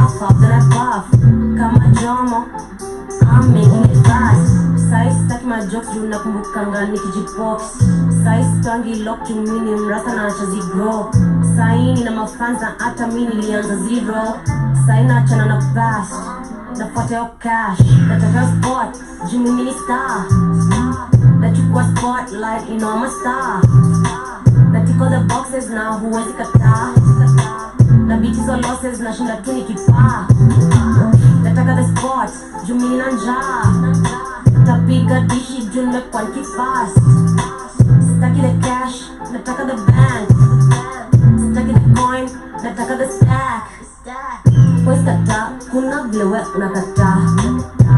puff up, then I puff. Kama jomo, I'm making it fast. Size staki my jokes, juu nakumbukanga nikijipox. Size tangi lock to minimum, rasta na chazi grow. Saini na mafanza, hata mini nilianza zero. Saina achana na past, nafuata yo cash. Nataka spot, juu mimi ni star. Nachukua spotlight, you know I'm a star. Natiko the boxes now, huwezi kataa. Na bitches or losses, nashinda tu nikipaa. Nataka the spot, juu mimi na njaa. Tapiga dishi, juu nimekuwa nikifast. Sitaki the cash, nataka the bank. Sitaki the coin, nataka the stack. Wezi kataa, kuna vile we unakataa.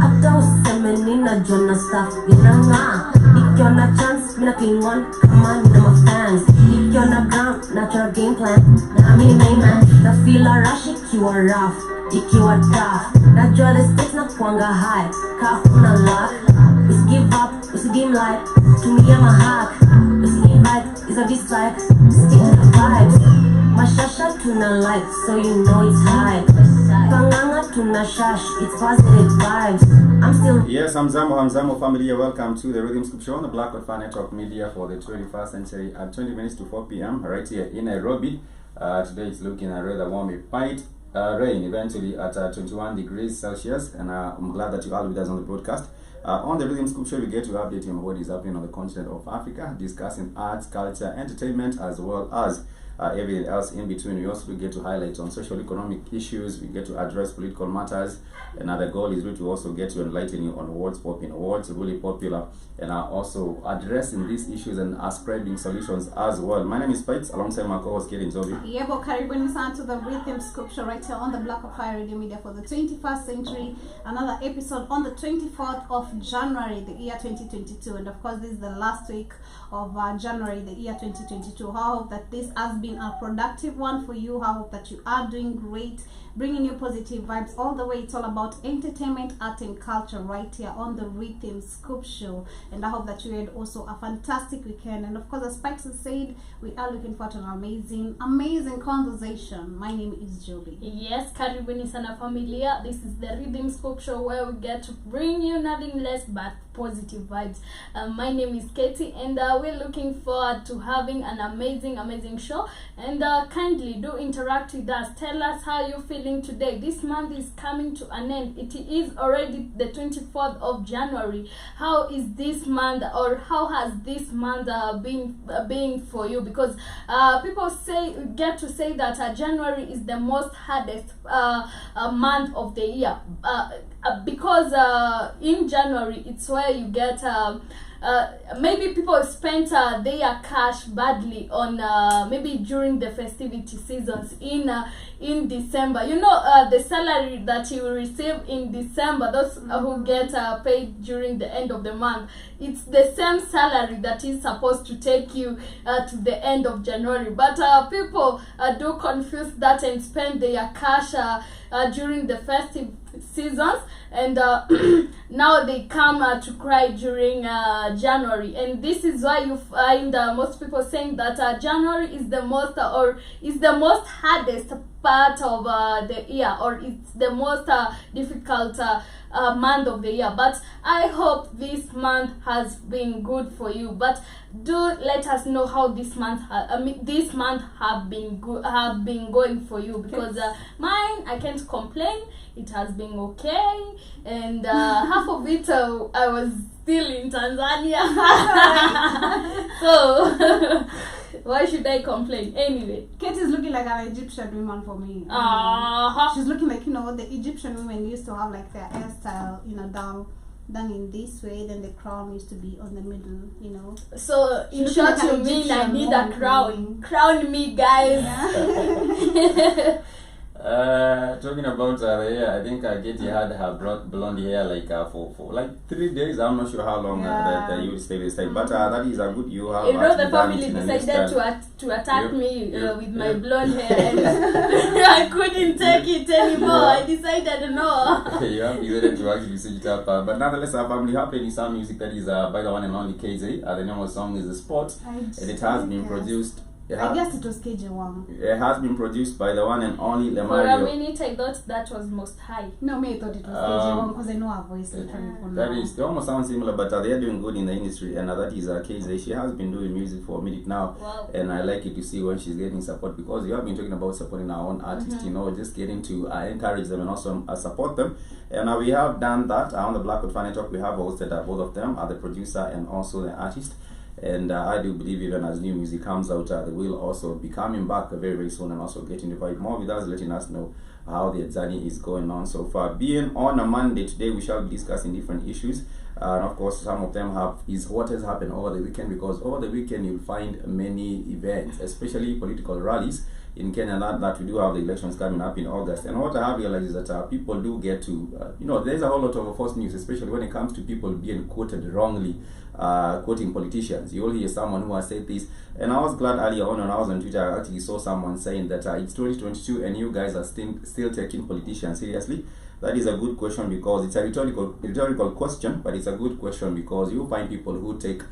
Hata useme ninajua na stuff inang'aa. Nikiona chance, mina klingon kama nina mafans. Nikiona ground, natural game plan. Na mini main man, na feel a rush ikiwa rough, ikiwa tough. Najua the stakes na kuanga high, kahuna luck. Usi give up, usi dim light, tumia mahack. Usi invite, is a dislike, stick to the vibes. Mashasha tuna like, so you know it's hype. Panganga tuna shash, it's positive vibes. I'm still... Yes, I'm Zambo family. Welcome to the Rhythm Scoop Show on the Black Fire Network Media for the 21st century at 20 minutes to 4 p.m. right here in Nairobi. Today it's looking at rather warm. It might rain eventually at 21 degrees Celsius, and I'm glad that you are with us on the broadcast. On the Rhythm Scoop Show, we get to update you on what is happening on the continent of Africa, discussing arts, culture, entertainment, as well as everything else in between. We also get to highlight on social economic issues. We get to address political matters. Another goal is really to also get to enlighten you on what's popping, what's really popular, and also addressing these issues and ascribing solutions as well. My name is Pikes, alongside my co-host Kate Nzobi. Yebo, karibuni sana to the Rhythm Scoop Show right here on the Black Fire Radio Media for the 21st century. Another episode on the 24th of January, the year 2022, and of course this is the last week of January, the year 2022. I hope that this has been a productive one for you. I hope that you are doing great, bringing you positive vibes all the way. It's all about entertainment, art and culture right here on the Rhythm Scoop Show, and I hope that you had also a fantastic weekend. And of course, as Spikes has said, we are looking forward to an amazing conversation. My name is Joby. Yes, karibuni sana familia. This is the Rhythm Scoop Show where we get to bring you nothing less but positive vibes. My name is Katie, and we're looking forward to having an amazing show. And kindly do interact with us. Tell us how you're feeling today. This month is coming to an end. It is already the 24th of January. How is this month, or how has this month been for you? Because people get to say that January is the most hardest month of the year. Because in January it's where you get maybe people spent their cash badly on maybe during the festivity seasons in December. You know, the salary that you will receive in December, those who get paid during the end of the month, it's the same salary that is supposed to take you to the end of January. But people do confuse that and spend their cash during the festive seasons, and now they come to cry during January. And this is why you find most people saying that January is the most hardest part of the year, or it's the most difficult month of the year. But I hope this month has been good for you. But do let us know how this month have been going for you, because mine, I can't complain. It has been okay, and half of it I was still in Tanzania. So why should I complain anyway? Kate is looking like an Egyptian woman for me. She's looking like, you know, the Egyptian women used to have like their hairstyle, you know, done in this way, then the crown used to be on the middle, you know. So in short, like you mean I need a crown? Crown me, guys. Yeah. Talking about I think Katie had her blonde hair like for like 3 days. I'm not sure how long that you stay this time, but that is a good you have. You know, the family decided to attack me with my blonde hair, and I couldn't take it anymore. I decided no. You have decided to actually switch it up, but nonetheless, our family have played some music that is by the one and only KZ. The name of the song is The Spot, and it has been produced I guess it was KJ1. It has been produced by the one and only For a Lemario. minute, I thought that was Most High. No, me, I thought it was KJ1 because I know her voice literally for That now. is, they almost sound similar, but they are doing good in the industry, and that is KZ. She has been doing music for a minute now, Wow. and I like it to see when she's getting support, because we have been talking about supporting our own artists, you know, just getting to encourage them and also support them. And we have done that on the Black Fan Network. We have hosted both of them, the producer and also the artist. And I do believe even as new music comes out, they will also be coming back very, very soon and also getting to vibe more with us, letting us know how their journey is going on so far. Being on a Monday today, we shall be discussing different issues. And of course, some of them is what has happened over the weekend, because over the weekend you'll find many events, especially political rallies in Kenya, that we do have the elections coming up in August. And what I have realized is that people do get to, there's a whole lot of false news, especially when it comes to people being quoted wrongly, quoting politicians. You'll hear someone who has said this. And I was glad earlier on when I was on Twitter, I actually saw someone saying that it's 2022 and you guys are still taking politicians seriously. That is a good question, because it's a rhetorical question, but it's a good question because you find people who take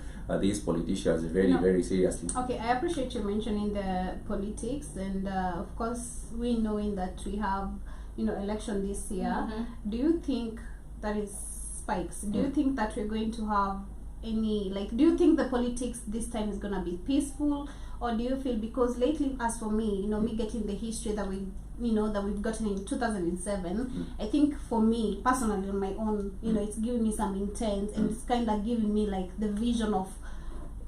these politicians very, very seriously. Okay, I appreciate you mentioning the politics, and of course we knowing that we have, election this year. Do you think that is spikes? Do you think that we're going to have any, do you think the politics this time is gonna be peaceful, or do you feel, because lately, as for me, me getting the history that we've gotten in 2007, I think for me personally on my own, it's giving me some intent, and it's kind of giving me the vision of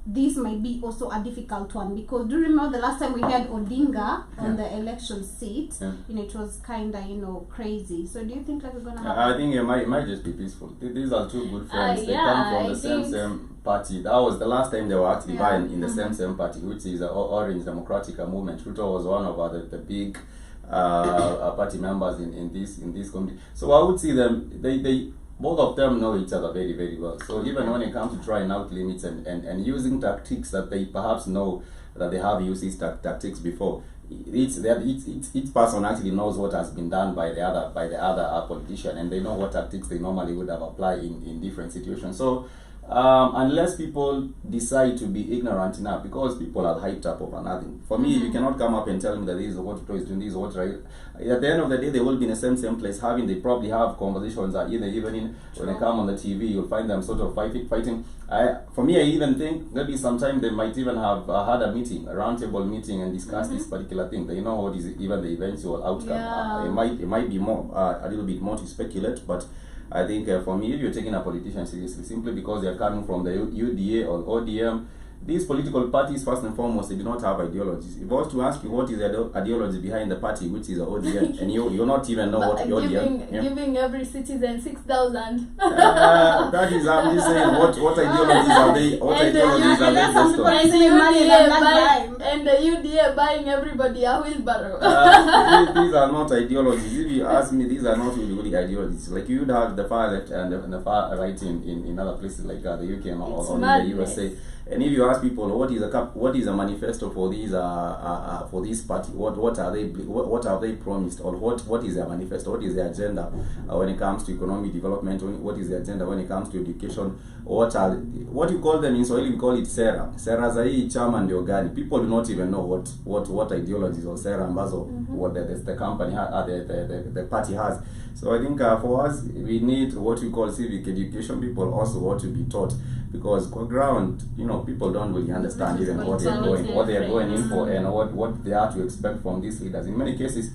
this might be also a difficult one, because do you remember the last time we had Odinga on the election seat? It was kind of crazy. So do you think we're gonna have? I think it might just be peaceful. These are two good friends. They Yeah, come from the I same party. That was the last time they were actually buying in the same party, which is the Orange Democratic Movement. Ruto was one of the big party members in this committee. So I would see them. They both of them know each other very, very well. So even when it comes to trying out limits and using tactics that they perhaps know that they have used these tactics before, each person actually knows what has been done by the other politician, and they know what tactics they normally would have applied in different situations. So unless people decide to be ignorant now, because people are hyped up over nothing. For me, you cannot come up and tell me that this is what Ruto is doing, this is what right. At the end of the day, they will be in the same place. They probably have conversations in the evening. When they come on the TV, you'll find them sort of fighting. For me, I even think maybe sometime they might even have had a meeting, a roundtable meeting, and discuss this particular thing. They know what is even the eventual outcome. It might be more a little bit more to speculate, but I think for me, if you're taking a politician seriously, simply because they're coming from the UDA or ODM, these political parties, first and foremost, they do not have ideologies. If I was to ask you what is the ideology behind the party, which is the ODM, and you not even know what ODM... Giving every citizen 6,000. That is, I'm just saying, what ideologies are they? What ideologies are they based on? And the UDA buying everybody a wheelbarrow. These are not ideologies. If you ask me, these are not really ideologies. Like you would have the far left and the far right in other places like the UK or in the USA. And if you ask people what is a manifesto for this party, what have they promised, or what is their manifesto, what is their agenda when it comes to economic development, what is their agenda when it comes to education, what you call them in Swahili, we call it sera za hii chama ndio gani. People do not even know what ideologies or sera ambazo what the company the party has. So I think for us, we need what we call civic education. People also ought to be taught, because on ground, people don't really understand even what they are going in for, and what they are to expect from these leaders. In many cases,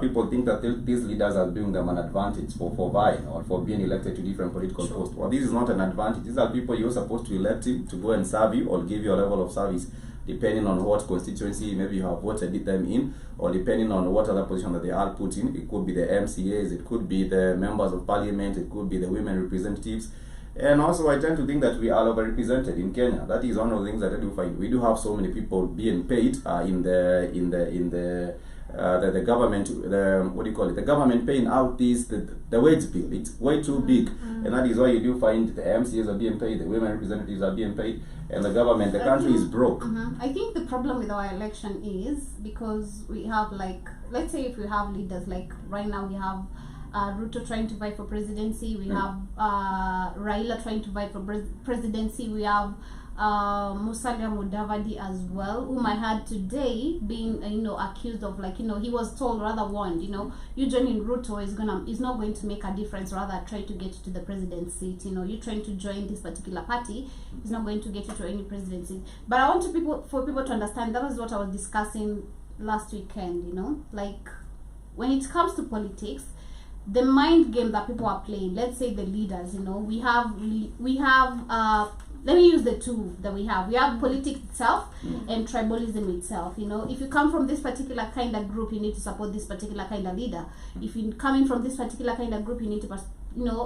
people think that these leaders are doing them an advantage for vying or for being elected to different political posts. Well, this is not an advantage. These are people you're supposed to elect to go and serve you or give you a level of service, depending on what constituency maybe you have voted them in, or depending on what other position that they are put in. It could be the MCAs, it could be the members of parliament, it could be the women representatives. And also, I tend to think that we are overrepresented in Kenya. That is one of the things that I do find. We do have so many people being paid in the government. The government paying out the wage bill. It's way too big, and that is why you do find the MCAs are being paid, the women representatives are being paid, and the country is broke. I think the problem with our election is because we have let's say if we have leaders right now we have Ruto trying to fight for presidency, we have Raila trying to fight for presidency, we have Musalia Mudavadi as well, whom I had today being accused of, like, he was told, rather warned, you joining Ruto is not going to make a difference, rather try to get you to the president's seat. You trying to join this particular party is not going to get you to any presidency. But I want for people to understand, that was what I was discussing last weekend. Like, when it comes to politics, the mind game that people are playing, let's say the leaders, we have let me use the two that we have. We have politics itself and tribalism itself. If you come from this particular kind of group, you need to support this particular kind of leader. If you're coming from this particular kind of group, you need to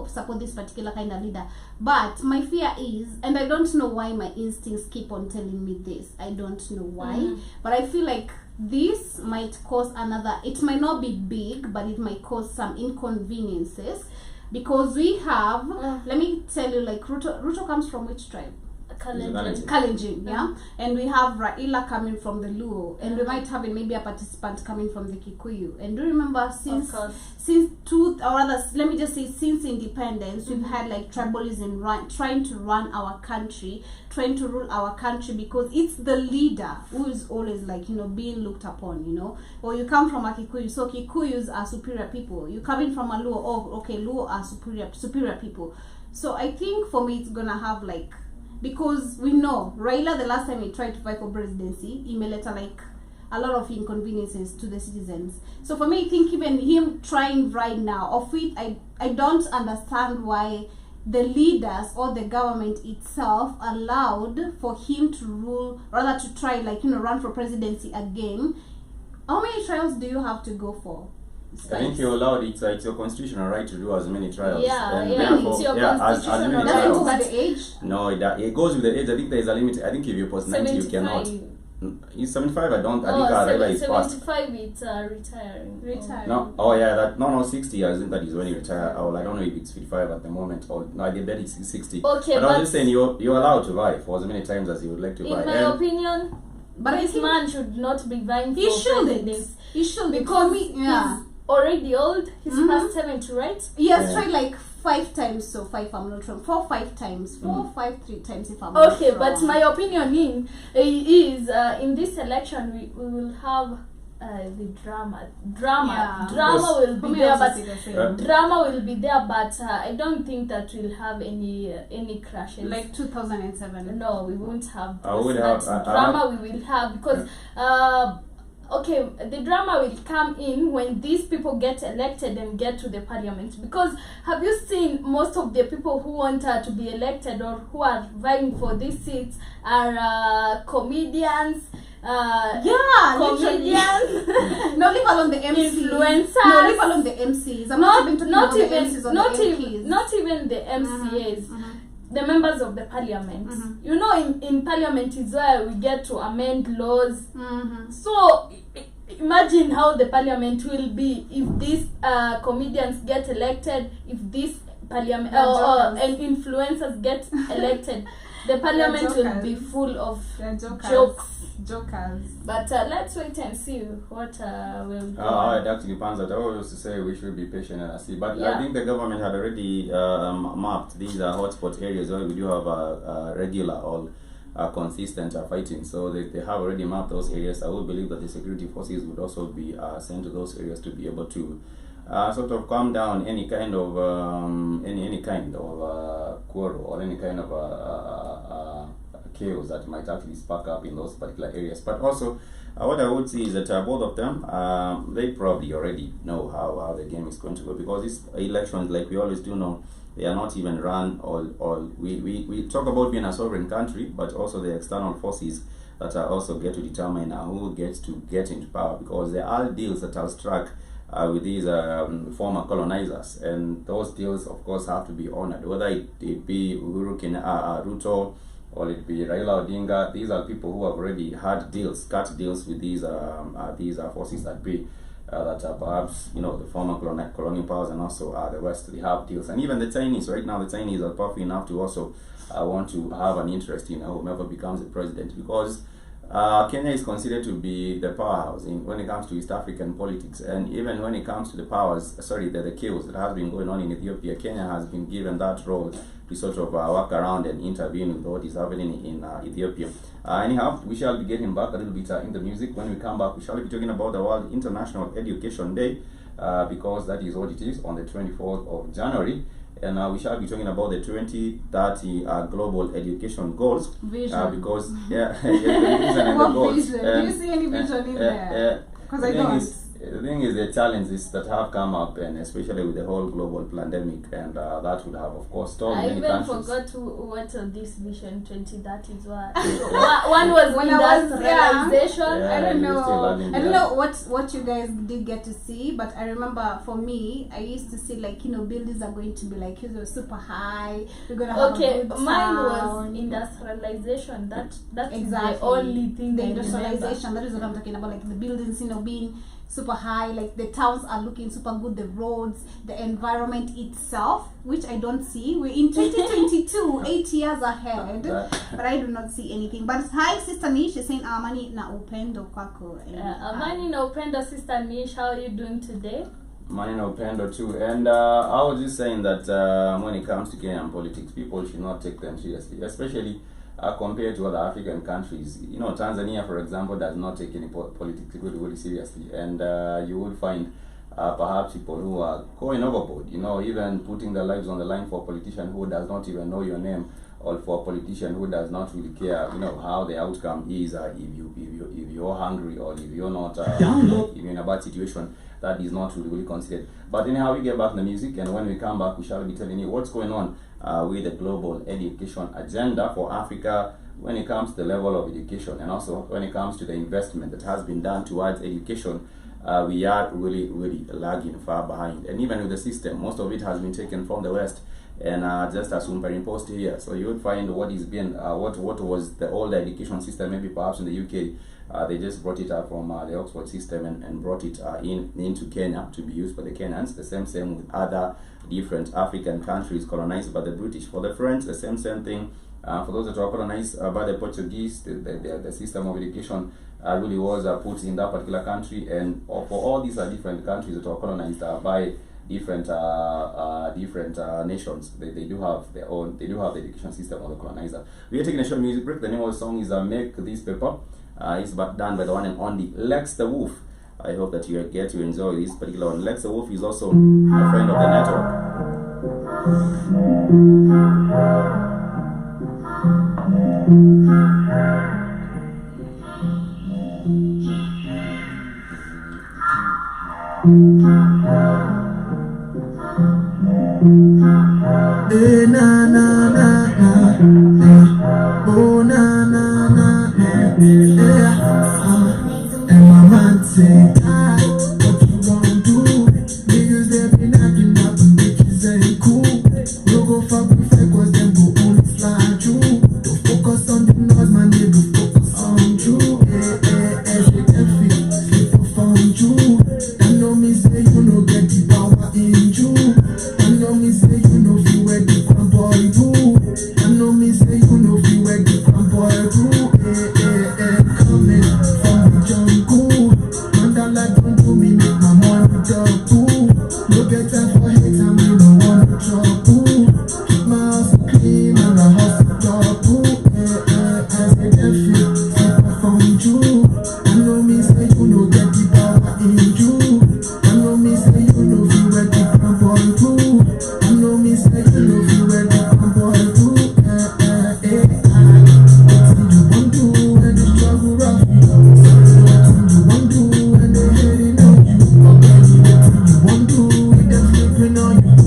support this particular kind of leader. But my fear is, and I don't know why my instincts keep on telling me this, I don't know why, but I feel like this might cause it might not be big, but it might cause some inconveniences. Because we have, let me tell you, like, Ruto comes from which tribe? Kalenjin, yeah? And we have Raila coming from the Luo, and we might have maybe a participant coming from the Kikuyu. And do you remember since independence, we've had like tribalism trying to run our country, trying to rule our country, because it's the leader who is always like, being looked upon, or you come from a Kikuyu, so Kikuyus are superior people. You come in from a Luo, oh, okay, Luo are superior people. So I think for me it's gonna have like, because we know Raila, the last time he tried to fight for presidency, he may later like a lot of inconveniences to the citizens. So for me, I think even him trying right now, of it, I don't understand why the leaders or the government itself allowed for him to rule, rather to try like, run for presidency again. How many trials do you have to go for? I think you're allowed, it's your constitutional right to do as many trials. It's your constitutional right. Does it go by the age? No, it goes with the age. I think there is a limit. I think if you're post 90, you cannot. It's 75. I think Raila is past. 75, it's retiring. No, 60. I think that is when you retire. I don't know if it's 55 at the moment, or no, I bet it's 60. Okay, but I was just saying you're allowed to vie for as many times as you would like to vie. In my opinion, but this man should not be vying for presidency. He should, because he's already old. He's past 70, right? He has tried like 5 times, so 5 I'm not wrong. 4, 5 times. 4, 5, 3 times if I'm not wrong. Okay, but my opinion is in this election we will have the drama will be there, but drama will be there, but I don't think that we'll have any crashes like 2007. No, we won't have drama. We will have, because okay, the drama will come in when these people get elected and get to the parliament. Because have you seen most of the people who want to be elected or who are vying for these seats are comedians? Comedians. No, leave alone the MCs. Influencers. No, leave alone the MCs. I'm not even talking about the MCs or the MPs. Not even the MCAs. The members of the parliament. In parliament is where we get to amend laws. So imagine how the parliament will be if these comedians get elected, if these parliament and influencers get elected. The parliament will be full of jokers. But let's wait and see what will go. It actually pans out. I always used to say we should be patient and see. But I think the government had already mapped these hotspot areas where we do have a regular or consistent fighting. So they have already mapped those areas. I would believe that the security forces would also be sent to those areas to be able to sort of calm down any kind of quarrel or any kind of chaos that might actually spark up in those particular areas. But also, what I would see is that both of them, they probably already know how the game is going to go, because these elections, like we always do know, they are not even run we talk about being a sovereign country, but also the external forces that are also get to determine who gets to get into power, because there are deals that are struck with these former colonizers, and those deals of course have to be honored, whether it be Ruto or it be Raila Odinga. These are people who have already had cut deals with these forces that be that are perhaps the former colonial powers, and also the West. They have deals, and even the Chinese right now. The Chinese are powerful enough to also want to have an interest in whomever becomes the president, because Kenya is considered to be the powerhouse when it comes to East African politics, and even when it comes to the chaos that has been going on in Ethiopia, Kenya has been given that role to sort of work around and intervene with what is happening in Ethiopia. Anyhow, we shall be getting back a little bit in the music. When we come back, we shall be talking about the World International Education Day, because that is what it is on the 24th of January. And we shall be talking about the 2030 global education goals. Vision. Because the vision and the goals. Vision? Do you see any vision in there? Because I don't. The thing is, the challenges that have come up, and especially with the whole global pandemic, and that would have, of course, stalled many countries. I even forgot what this Vision 2030 is. One was industrialization. I don't know what you guys did get to see, but I remember for me, I used to see buildings are going to be super high. We're gonna have a good mine town. was industrialization. That's exactly the only thing. The industrialization. That is what I'm talking about. Like the buildings, being super high, like the towns are looking super good, the roads, the environment itself, which I don't see. We're in 2022, 8 years ahead, but I do not see anything. But hi, Sister Nish, she's saying amani na upendo kwako. Amani na upendo, Sister Nish, how are you doing today? Amani na upendo too. And I was just saying that when it comes to Kenyan politics, people should not take them seriously, especially compared to other African countries. Tanzania, for example, does not take any politics really seriously, and you will find perhaps people who are going overboard, even putting their lives on the line for a politician who does not even know your name, or for a politician who does not really care, how the outcome is, if you're hungry, or if you're not, if you're in a bad situation. That is not really considered. But anyhow, we get back to the music, and when we come back, we shall be telling you what's going on with the global education agenda for Africa when it comes to the level of education, and also when it comes to the investment that has been done towards education. We are really lagging far behind, and even with the system, most of it has been taken from the West and just as superimposed here. So you would find what was the old education system, maybe perhaps in the UK. They just brought it up from the Oxford system and brought it into Kenya to be used for the Kenyans. The same with other different African countries colonized by the British. For the French, the same thing. For those that were colonized by the Portuguese, the system of education really was put in that particular country. And for all these different countries that were colonized by different nations, they do have their own. They do have the education system of the colonizer. We are taking a short music break. The name of the song is "Make This Paper." It's done by the one and only Lex the Wolf. I hope that you get to enjoy this particular one. Lex the Wolf is also a friend of the network. Na na na na, oh na na na na, and my man say, what you gonna do? Niggas they be knocking up and bitches ain't cool. No go fuck with fake 'cause them go only fly you. Don't focus on the noise, man, nigga, focus on you. Every fit, slip up on you. I know me say you no get the power in you. I know me say you no feel where the crown boy do. I know me say you no feel where the crown boy do. Coming from the jungle. Mandala don't do me, make my money double. No get time for hate, I mean no want no trouble. Keep my house clean and I hustle double. I say them feel, keep my phone you. I know me say you no get the power in you. I know me say you no feel where the crown boy do. I know me say you no feel where the crown boy do. What you want do when the struggle rough you? What you want do when they hating on you? What you want do when they flipping on you?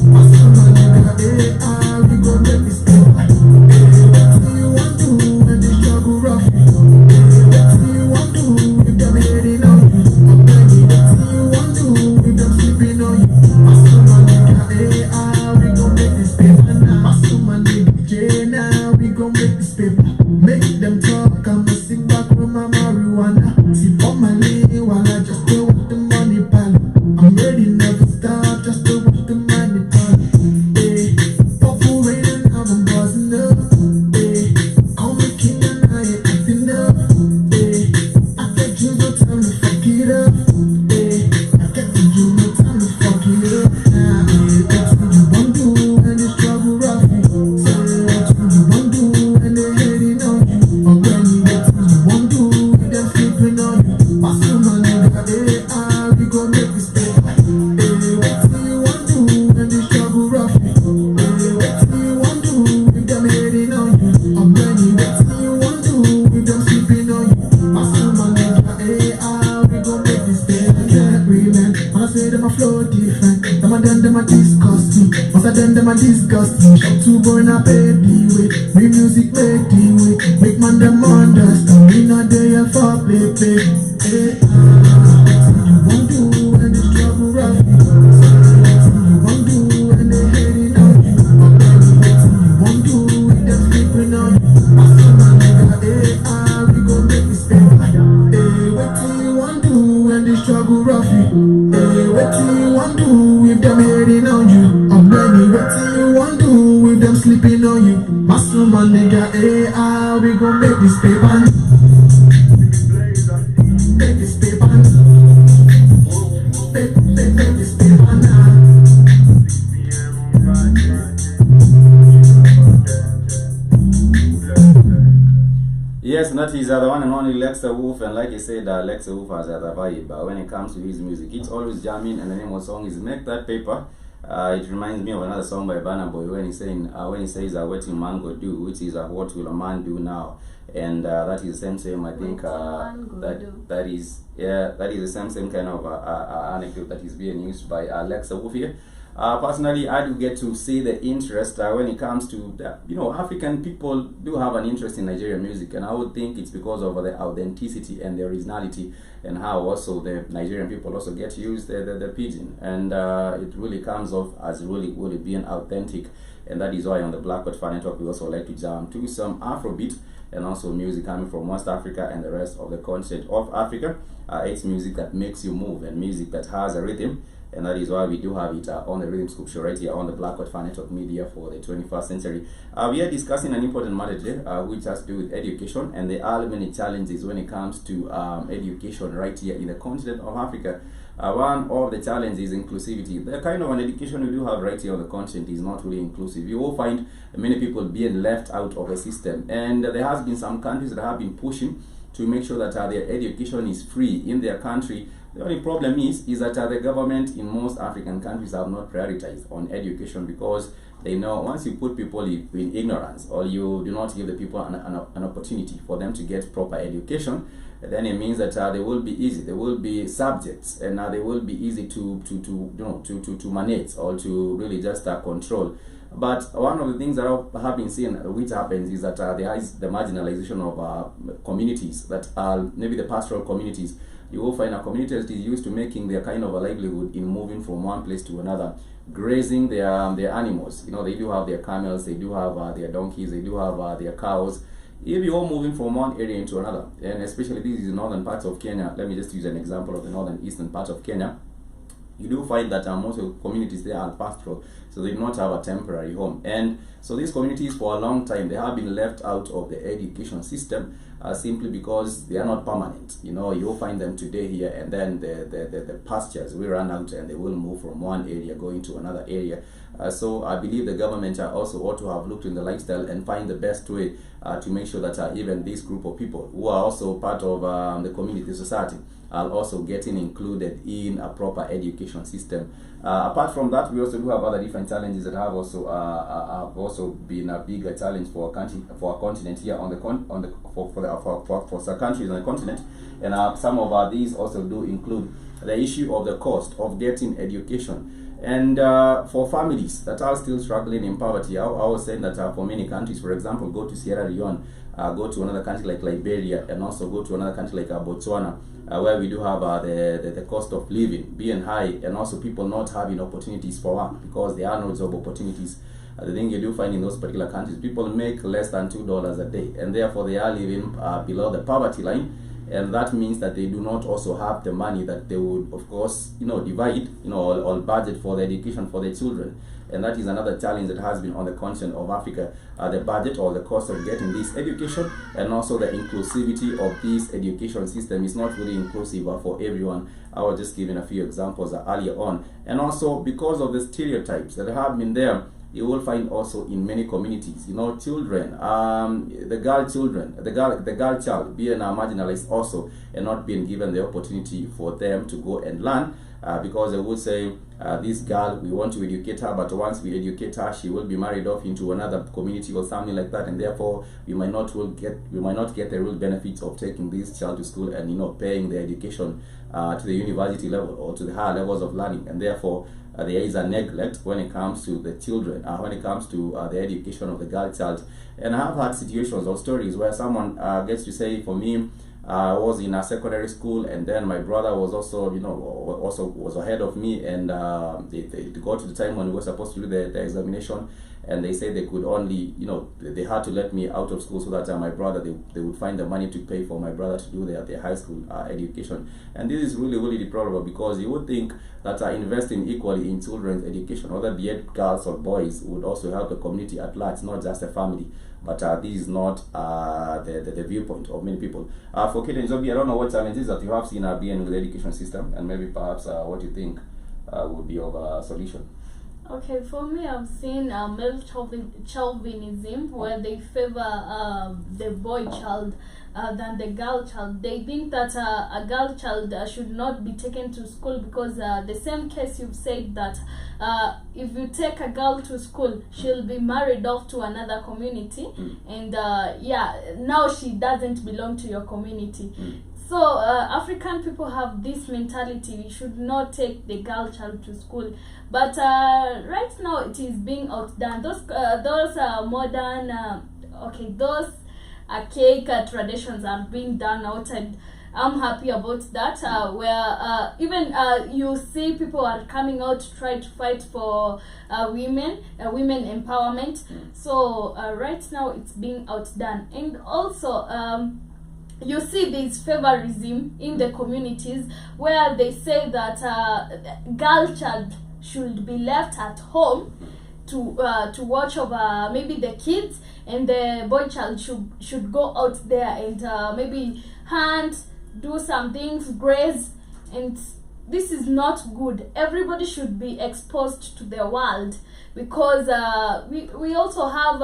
Some of them a disgust me, most of them a disgust me. Shop to go in a baby way, bring music make the way, make man them understand. We not there for baby. Hey, you won't do when the struggle rough. You won't do when they hating on you. You won't do when them sleeping on you. Hey, we gon' make this pay. Hey, what do you want do when the struggle rough you? Hey, what do you want do if them hating on you? I'm ready. What do you want do if them sleeping on you? Muscle man nigga, hey, we gon' make this pay, man. Make this pay, man. Make this pay, man. Yes, that is the one and only Lexa Wolf, and like I said, Lexa Wolf has the vibe. But when it comes to his music, it's always jamming, and the name of the song is "Make That Paper." It reminds me of another song by Burna Boy when he says "What will man go do," which is "What will a man do now?" And that is the same. I think that is the same kind of anecdote that is being used by Lexa Wolf here. Personally, I do get to see the interest when it comes to African people do have an interest in Nigerian music, and I would think it's because of the authenticity and the originality, and how also the Nigerian people also get to use the pidgin, and it really comes off as really being authentic, and that is why on the Blackwood Fan Network we also like to jam to some Afrobeat and also music coming from West Africa and the rest of the continent of Africa. It's music that makes you move and music that has a rhythm. And that is why we do have it on the Rhythm Scoop Show right here on the Blackwood Fan Network Media for the 21st century. We are discussing an important matter today, which has to do with education, and there are many challenges when it comes to education right here in the continent of Africa. One of the challenges is inclusivity. The kind of an education we do have right here on the continent is not really inclusive. You will find many people being left out of the system, and there has been some countries that have been pushing to make sure that their education is free in their country. The only problem is that the government in most African countries have not prioritized on education, because they know once you put people in ignorance, or you do not give the people an opportunity for them to get proper education, then it means that they will be easy, they will be subjects, and they will be easy to manage, or to really just control. But one of the things that I have been seeing which happens is that there is the marginalization of communities that are maybe the pastoral communities. You will find a community that is used to making their kind of a livelihood in moving from one place to another, grazing their animals. They do have their camels, they do have their donkeys, they do have their cows. If you're moving from one area into another, and especially this is the northern parts of Kenya, let me just use an example of the northern eastern part of Kenya. You do find that most of the communities there are pastoral, so they do not have a temporary home. And so these communities for a long time, they have been left out of the education system simply because they are not permanent. You'll find them today here, and then the pastures will run out and they will move from one area going to another area. So I believe the government also ought to have looked in the lifestyle and find the best way to make sure that even this group of people who are also part of the community society are also getting included in a proper education system. Apart from that, we also do have other different challenges that have also been a bigger challenge for our continent here for some countries on the continent, and some of these also do include the issue of the cost of getting education. And for families that are still struggling in poverty, I was saying that for many countries, for example, go to Sierra Leone, go to another country like Liberia, and also go to another country like Botswana, where we do have the cost of living being high, and also people not having opportunities for work because there are no job opportunities. The thing you do find in those particular countries, people make less than $2 a day, and therefore they are living below the poverty line. And that means that they do not also have the money that they would, of course, divide, or budget for the education for their children. And that is another challenge that has been on the continent of Africa, the budget or the cost of getting this education, and also the inclusivity of this education system is not really inclusive for everyone. I was just giving a few examples earlier on. And also because of the stereotypes that have been there, you will find also in many communities, children, the girl child being marginalized also, and not being given the opportunity for them to go and learn. because they would say, this girl, we want to educate her, but once we educate her, she will be married off into another community or something like that, and therefore we might not get the real benefits of taking this child to school and paying the education to the university level or to the higher levels of learning, and therefore there is a neglect when it comes to the children, when it comes to the education of the girl child. And I have had situations or stories where someone gets to say, for me, I was in a secondary school, and then my brother was also, was ahead of me, and they got to the time when we were supposed to do the examination, and they said they could only, they had to let me out of school so that my brother, they would find the money to pay for my brother to do their high school education. And this is really, really deplorable, because you would think that investing equally in children's education, whether be it girls or boys, would also help the community at large, not just the family. But this is not the viewpoint of many people. For Kate and Zobi, I don't know what challenges that you have seen being with the education system, and maybe perhaps what you think would be of a solution. Okay, for me, I've seen male chauvinism, where they favor the boy child than the girl child. They think that a girl child should not be taken to school, because the same case you've said that if you take a girl to school, she'll be married off to another community, and now she doesn't belong to your community. So African people have this mentality: we should not take the girl child to school. But right now it is being outdone. Those modern, those archaic traditions are being done outside. I'm happy about that. Where even you see people are coming out to try to fight for women empowerment. So right now it's being outdone, and also. You see this favorism in the communities, where they say that girl child should be left at home to watch over maybe the kids, and the boy child should go out there and maybe hunt, do some things, graze, and this is not good. Everybody should be exposed to the world, because we also have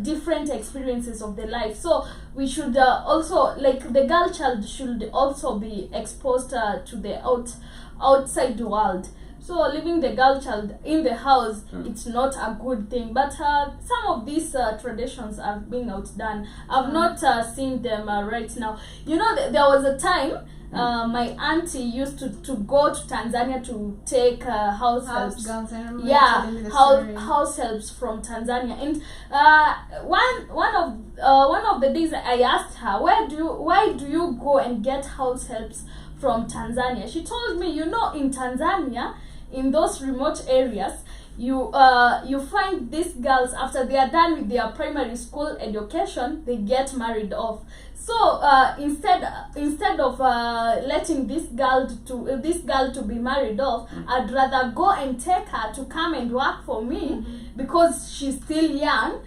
different experiences of the life. So we should also, like, the girl child should also be exposed to the outside world. So leaving the girl child in the house, it's not a good thing. But some of these traditions are being outdone. I've not seen them right now. There was a time my auntie used to go to Tanzania to take house helps. House helps from Tanzania. And one of the days I asked her, why do you go and get house helps from Tanzania? She told me, in Tanzania, in those remote areas, you find these girls, after they are done with their primary school education, they get married off. So instead of letting this girl to be married off, I'd rather go and take her to come and work for me, because she's still young.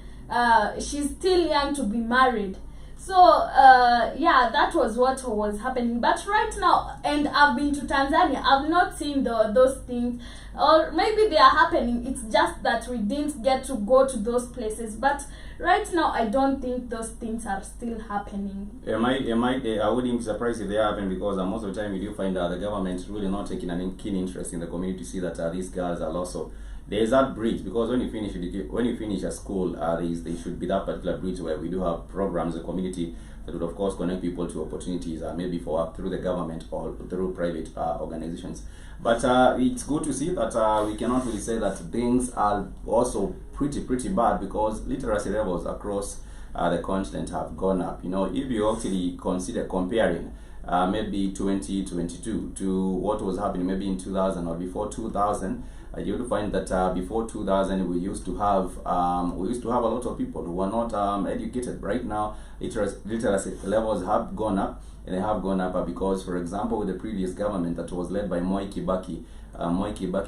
She's still young to be married. So that was what was happening. But right now, and I've been to Tanzania, I've not seen those things, or maybe they are happening. It's just that we didn't get to go to those places. But right now, I don't think those things are still happening. I wouldn't be surprised if they happen, because most of the time you do find the government really not taking a keen interest in the community to see that these girls are also. There is that bridge, because when you finish a school, there should be that particular bridge where we do have programs in the community that would of course connect people to opportunities, maybe for work through the government or through private organizations. But it's good to see that we cannot really say that things are also pretty bad, because literacy levels across the continent have gone up. If you actually consider comparing maybe 2022 to what was happening maybe in 2000 or before 2000, you'll find that before 2000 we used to have a lot of people who were not educated. Right now, literacy levels have gone up, and they have gone up because, for example, with the previous government that was led by Moi Kibaki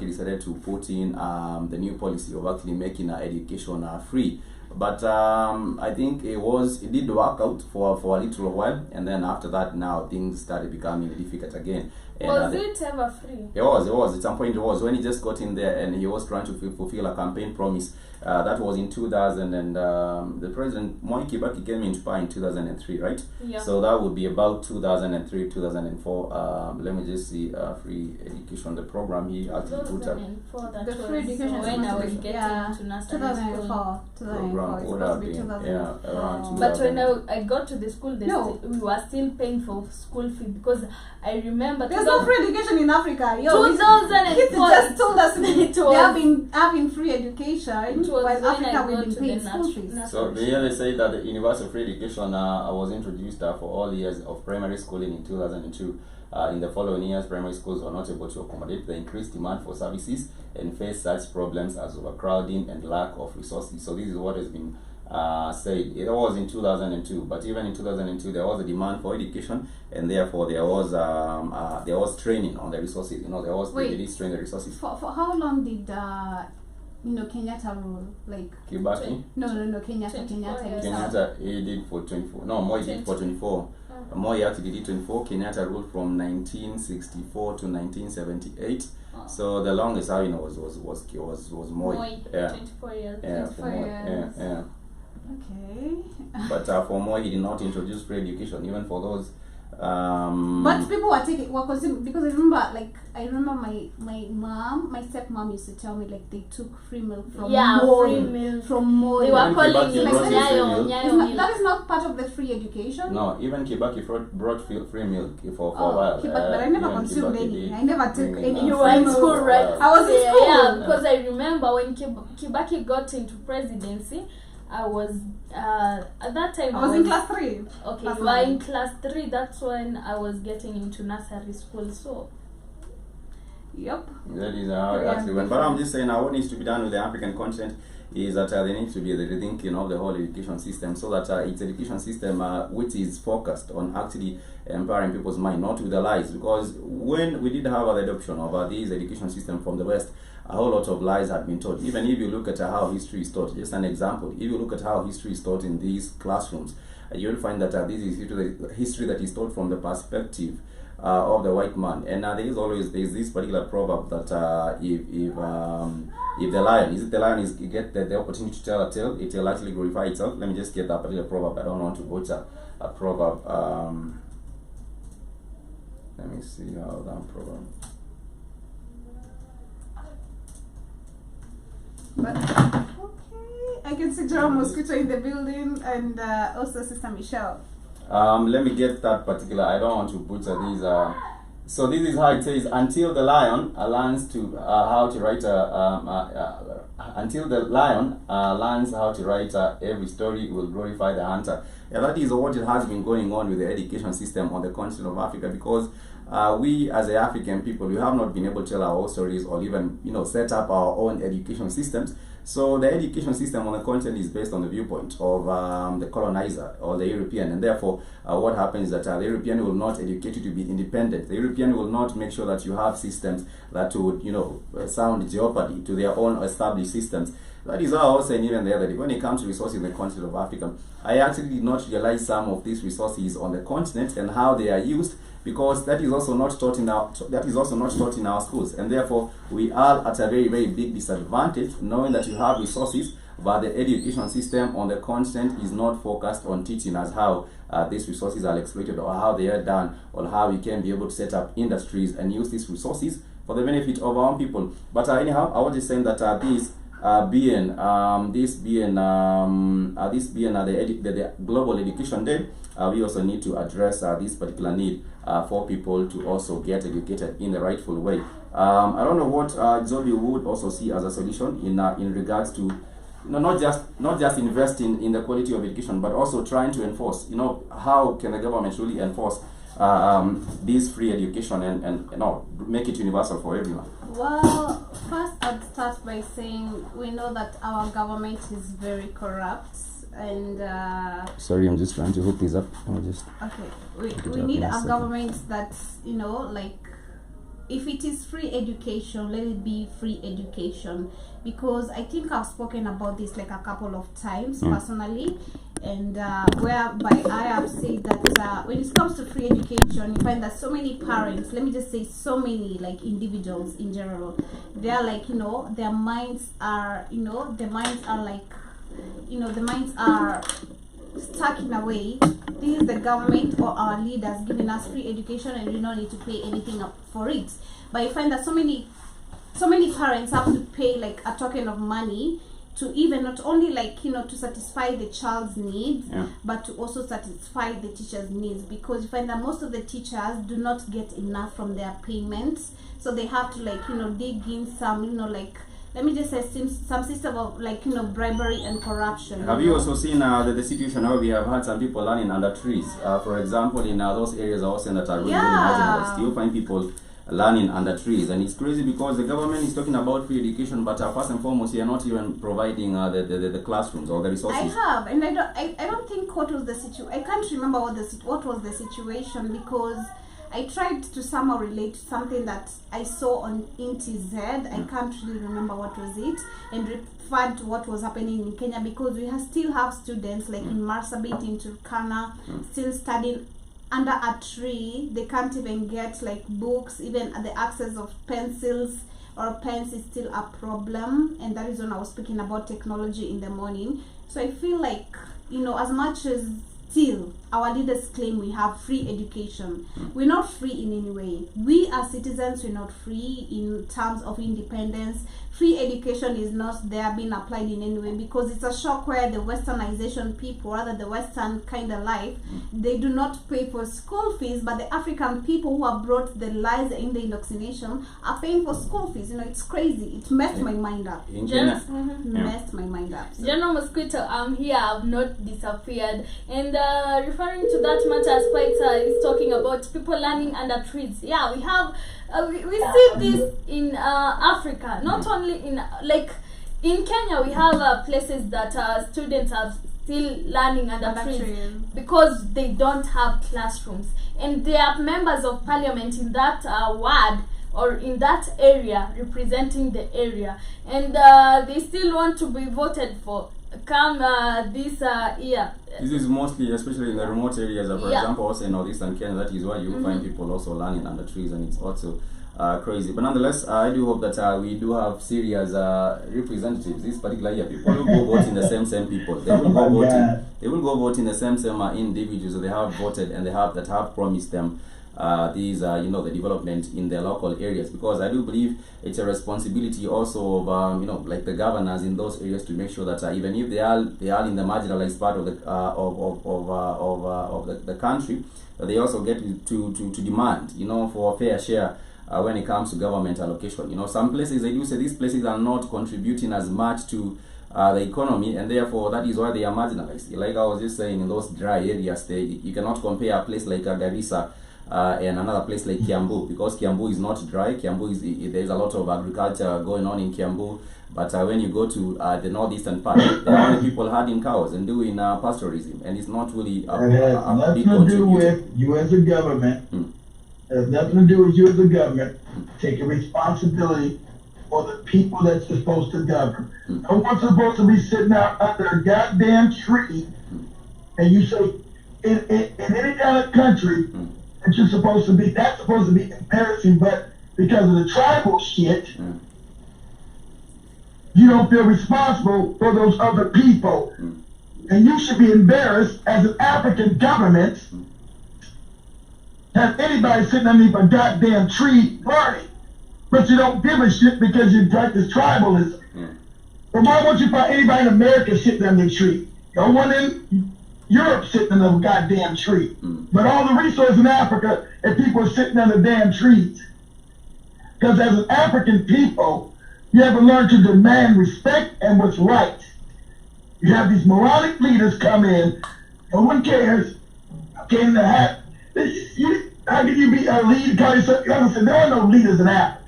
decided to put in the new policy of actually making education free. But I think it did work out for a little while, and then after that, now things started becoming difficult again. And Was it ever free? It was. At some point, it was when he just got in there and he was trying to fulfill a campaign promise. That was in 2000, and the president Moi Kibaki came into power in 2003, right? Yeah. So that would be about 2003, 2004. Let me just see. Free education, the program he actually put up. 2004, that The was free education when I was is getting yeah, to nursery school. 2004. Program It's would supposed have to be been 2004. around But when I got to the school, No. we were still paying for school fee, because I remember There's no free education in Africa. Yo, 2004. just told us It they was- have been having free education, It was while when I Africa got we've been to paying the school fees. So they say that the universal free education was introduced for all years of primary schooling in 2002. In the following years, primary schools were not able to accommodate the increased demand for services and face such problems as overcrowding and lack of resources. So this is what has been said. It was in 2002, but even in 2002 there was a demand for education, and therefore there was training on the resources. There was Wait. they did train the resources. For how long did Kenyatta rule? Like Kibaki, no, Kenyatta 24 years. himself. Kenyatta he did for 24. No, Moi did for 24. Moi actually did 24. Kenyatta ruled from 1964 to 1978. Oh. So the longest I know was Moi. Moi, Yeah. 24 years. Yeah, for 24 Moi. years. Yeah. Okay. But for Moi, he did not introduce free education, even for those. But people were consuming, because I remember my stepmom used to tell me like they took free milk from Moi. Free milk. From Moi. They were Even calling Kibaki it brought in free milk. Nyayo milk. That is not part of the free education. No, even Kibaki brought free milk for a Oh, while. but I never even consumed Kibaki any. did I never took free any. milk. You were in school, right? I was in school. Yeah, because I remember when Kibaki got into presidency, I was at that time I was in class 3. Okay, Class you were in nine. class 3. That's when I was getting into nursery school. So Yep. That is how it actually went. But I'm just saying, what needs to be done with the African continent is that there needs to be the rethinking of the whole education system, so that it's education system which is focused on actually empowering people's mind, not with the lies. Because when we did have the adoption of this education system from the West, a whole lot of lies had been taught. Even if you look at how history is taught, just an example, if you look at how history is taught in these classrooms, you'll find that this is history that is taught from the perspective of the white man. And there's this particular proverb that if the lion get the opportunity to tell a tale, it will actually glorify itself. Let me just get that particular proverb. I don't want to butcher a proverb. Let me see how that proverb. But okay, I can see Jerome Mosquito in the building, and also Sister Michelle. Let me get that particular. I don't want to butcher these. So this is how it says: until the lion learns to how to write until the lion learns how to write every story will glorify the hunter. Yeah, that is what it has been going on with the education system on the continent of Africa, because we as the African people, we have not been able to tell our own stories or even set up our own education systems. So the education system on the continent is based on the viewpoint of the colonizer or the European, and therefore what happens is that the European will not educate you to be independent. The European will not make sure that you have systems that would sound jeopardy to their own established systems. That is how I was saying even the other day, when it comes to resources in the continent of Africa, I actually did not realize some of these resources on the continent and how they are used, because that is also not taught in our schools, and therefore we are at a very, very big disadvantage, knowing that you have resources, but the education system on the continent is not focused on teaching us how these resources are exploited, or how they are done, or how we can be able to set up industries and use these resources for the benefit of our own people. But anyhow, I was just saying that this being the Global Education Day, we also need to address this particular need for people to also get educated in the rightful way. I don't know what Zobi would also see as a solution in regards to not just investing in the quality of education, but also trying to enforce. How can the government really enforce this free education and make it universal for everyone? Well, first I'd start by saying we know that our government is very corrupt, and Sorry, I'm just trying to hook this up. okay, we need a government that's if it is free education, let it be free education, because I think I've spoken about this like a couple of times personally, and whereby I have said that when it comes to free education, you find that so many parents, let me just say so many like individuals in general, they are like, their minds are, the minds are stuck in a way. This is the government or our leaders giving us free education and we don't need to pay anything up for it. But I find that so many parents have to pay like a token of money to even not only like to satisfy the child's needs, but to also satisfy the teacher's needs, because you find that most of the teachers do not get enough from their payments, so they have to like dig in some like, let me just say some system of like bribery and corruption. Have you also seen the situation where we have had some people learning under trees? For example, in those areas also that are really marginalized, you find people learning under trees, and it's crazy because the government is talking about free education, but first and foremost, you are not even providing the classrooms or the resources. I have, and I don't think what was the situation. I can't remember what was the situation, because I tried to somehow relate to something that I saw on INTZ. I can't really remember what was it, and referred to what was happening in Kenya, because we still have students like in Marsabit, in Turkana, still studying under a tree. They can't even get like books, even the access of pencils or pens is still a problem, and that is when I was speaking about technology in the morning. So I feel like, as much as still our leaders claim we have free education, we're not free in any way. We as citizens, we're not free in terms of independence. Free education is not there being applied in any way, because it's a shock where the westernization people, rather the western kind of life, they do not pay for school fees, but the African people who have brought the lies in the indoctrination are paying for school fees. It's crazy. It messed my mind up. Messed my mind up. So. General Mosquito, I'm here. I've not disappeared. And referring to that matter, as Spike is talking about people learning under trees. Yeah, we have we see this in Africa, not only in in Kenya. We have places that students are still learning under trees because they don't have classrooms, and they are members of parliament in that ward or in that area, representing the area, and they still want to be voted for come this year. This is mostly, especially in the remote areas, for example, also in northeastern Kenya. That is why you find people also learning under trees, and it's also crazy. But nonetheless, I do hope that we do have serious representatives this particular year. People will go vote in the same people. They will go voting. They will go vote in the same individuals that they have voted and that have promised them these the development in their local areas, because I do believe it's a responsibility also of like the governors in those areas to make sure that even if they are in the marginalized part of the country, they also get to demand for a fair share when it comes to government allocation. Some places, they do say these places are not contributing as much to the economy, and therefore that is why they are marginalized. Like I was just saying, in those dry areas, you cannot compare a place like Garissa and another place like Kiambu, because Kiambu is not dry. Kiambu there's a lot of agriculture going on in Kiambu, but when you go to the northeastern part, there are only people herding cows and doing pastoralism, and it's not really a big contributor. It has nothing to do with you as a government. It has nothing to do with you as a government taking responsibility for the people that's supposed to govern. No one's supposed to be sitting out under a goddamn tree, and you say in any kind of country. That's supposed to be embarrassing, but because of the tribal shit, you don't feel responsible for those other people. And you should be embarrassed as an African government have anybody sitting underneath a goddamn tree learning, but you don't give a shit because you practice tribalism. But why won't you find anybody in America sitting under a tree? No one in Europe sitting in a goddamn tree. But all the resources in Africa, and people are sitting under damn trees. Because as an African people, you have to learn to demand respect and what's right. You have these moronic leaders come in, no one cares. Okay, in the hat. How can you be a leader? There are no leaders in Africa.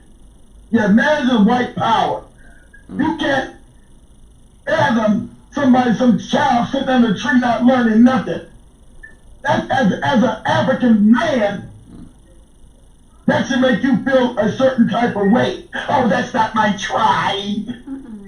You have managers of white power. You can't fathom some child sitting under a tree not learning nothing. That, as an African man, That should make you feel a certain type of way. Oh, that's not my tribe.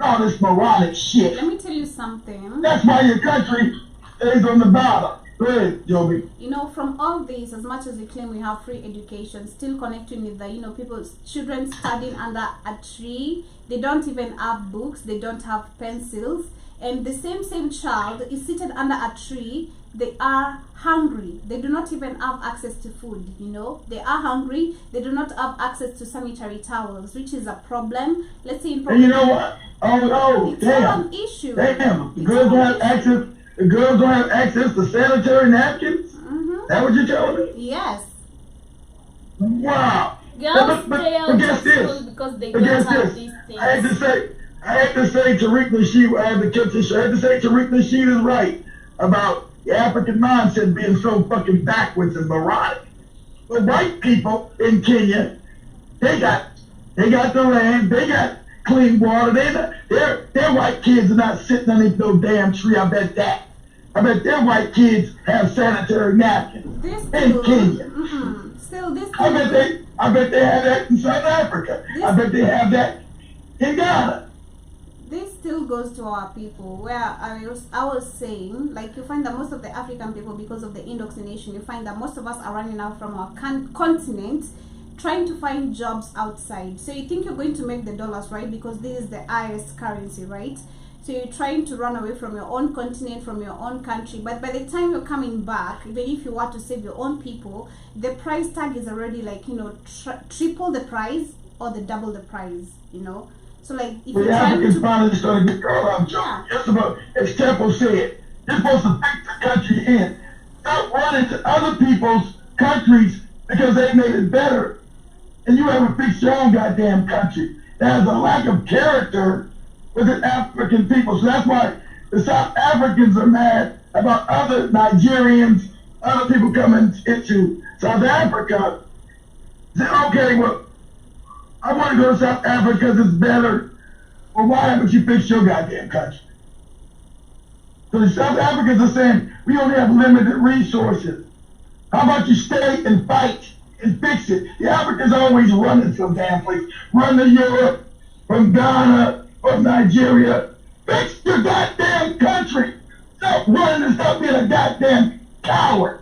All this moronic shit. Let me tell you something. That's why your country is on the bottom. Go ahead, Joby. You know, from all this, as much as we claim we have free education, still connecting with the, you know, people's children studying under a tree. They don't even have books. They don't have pencils. And the same child is seated under a tree. They are hungry. They do not even have access to food, you know. They are hungry. They do not have access to sanitary towels, which is a problem. Let's say in And you know what? Oh, it's damn. an issue. Damn. The It's girls an don't have issue. access. The girls don't have access to sanitary napkins. That what you're telling me? Yes. Wow. Girls But stay out guess of this. school because they But don't guess have this. these things. I had to say Tariq Nasheed, I had to catch this. I had to say Tariq Nasheed is right about the African mindset being so fucking backwards and moronic. But white people in Kenya, they got the land, they got clean water. Their white kids are not sitting underneath no damn tree. I bet that. I bet their white kids have sanitary napkins This in Kenya. Still, this I bet they have that in South Africa. I bet they have that in Ghana. this still goes to our people, where I was saying, like, you find that most of the African people, because of the indoctrination, you find that most of us are running out from our continent, trying to find jobs outside. So you think you're going to make the dollars, right? Because this is the highest currency, right? So you're trying to run away from your own continent, from your own country. But by the time you're coming back, even if you want to save your own people, the price tag is already like, you know, triple the price or the double the price, you know. So like, if The you're trying Africans to... finally started to get called out, Joe. Just about, as Temple said, you're supposed to take the country in. Stop running to other people's countries because they made it better. And you haven't fixed your own goddamn country. There's a lack of character with the African people. So that's why the South Africans are mad about other Nigerians, other people coming into South Africa. Say, okay, well, I want to go to South Africa because it's better. Well, why haven't you fixed your goddamn country? So the South Africans are saying, we only have limited resources. How about you stay and fight and fix it? The Africans are always running some damn place. Run to Europe, from Ghana, from Nigeria. Fix your goddamn country. Stop running and stop being a goddamn coward.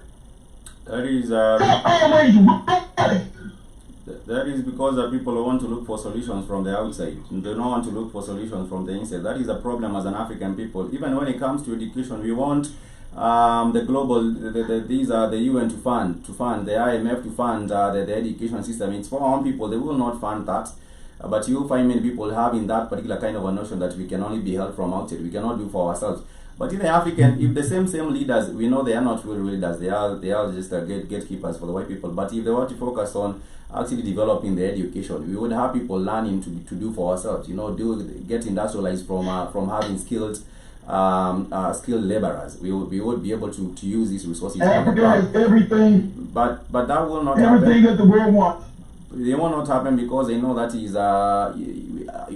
That is Stop always running. that is because the people want to look for solutions from the outside. They don't want to look for solutions from the inside. That is a problem as an African people. Even when it comes to education, we want the global, these are the UN to fund the IMF to fund the education system. It's for our own people. They will not fund that. But you'll find many people having that particular kind of a notion that we can only be helped from outside. We cannot do for ourselves. But in the African, if the same leaders, we know they are not real leaders. They are just gatekeepers for the white people. But if they want to focus on actually developing the education, we would have people learning to do for ourselves. You know, get industrialized from having skilled laborers. We would be able to use these resources. Africa has everything. But that will not Everything happen. that the world wants. They will not happen because they know that is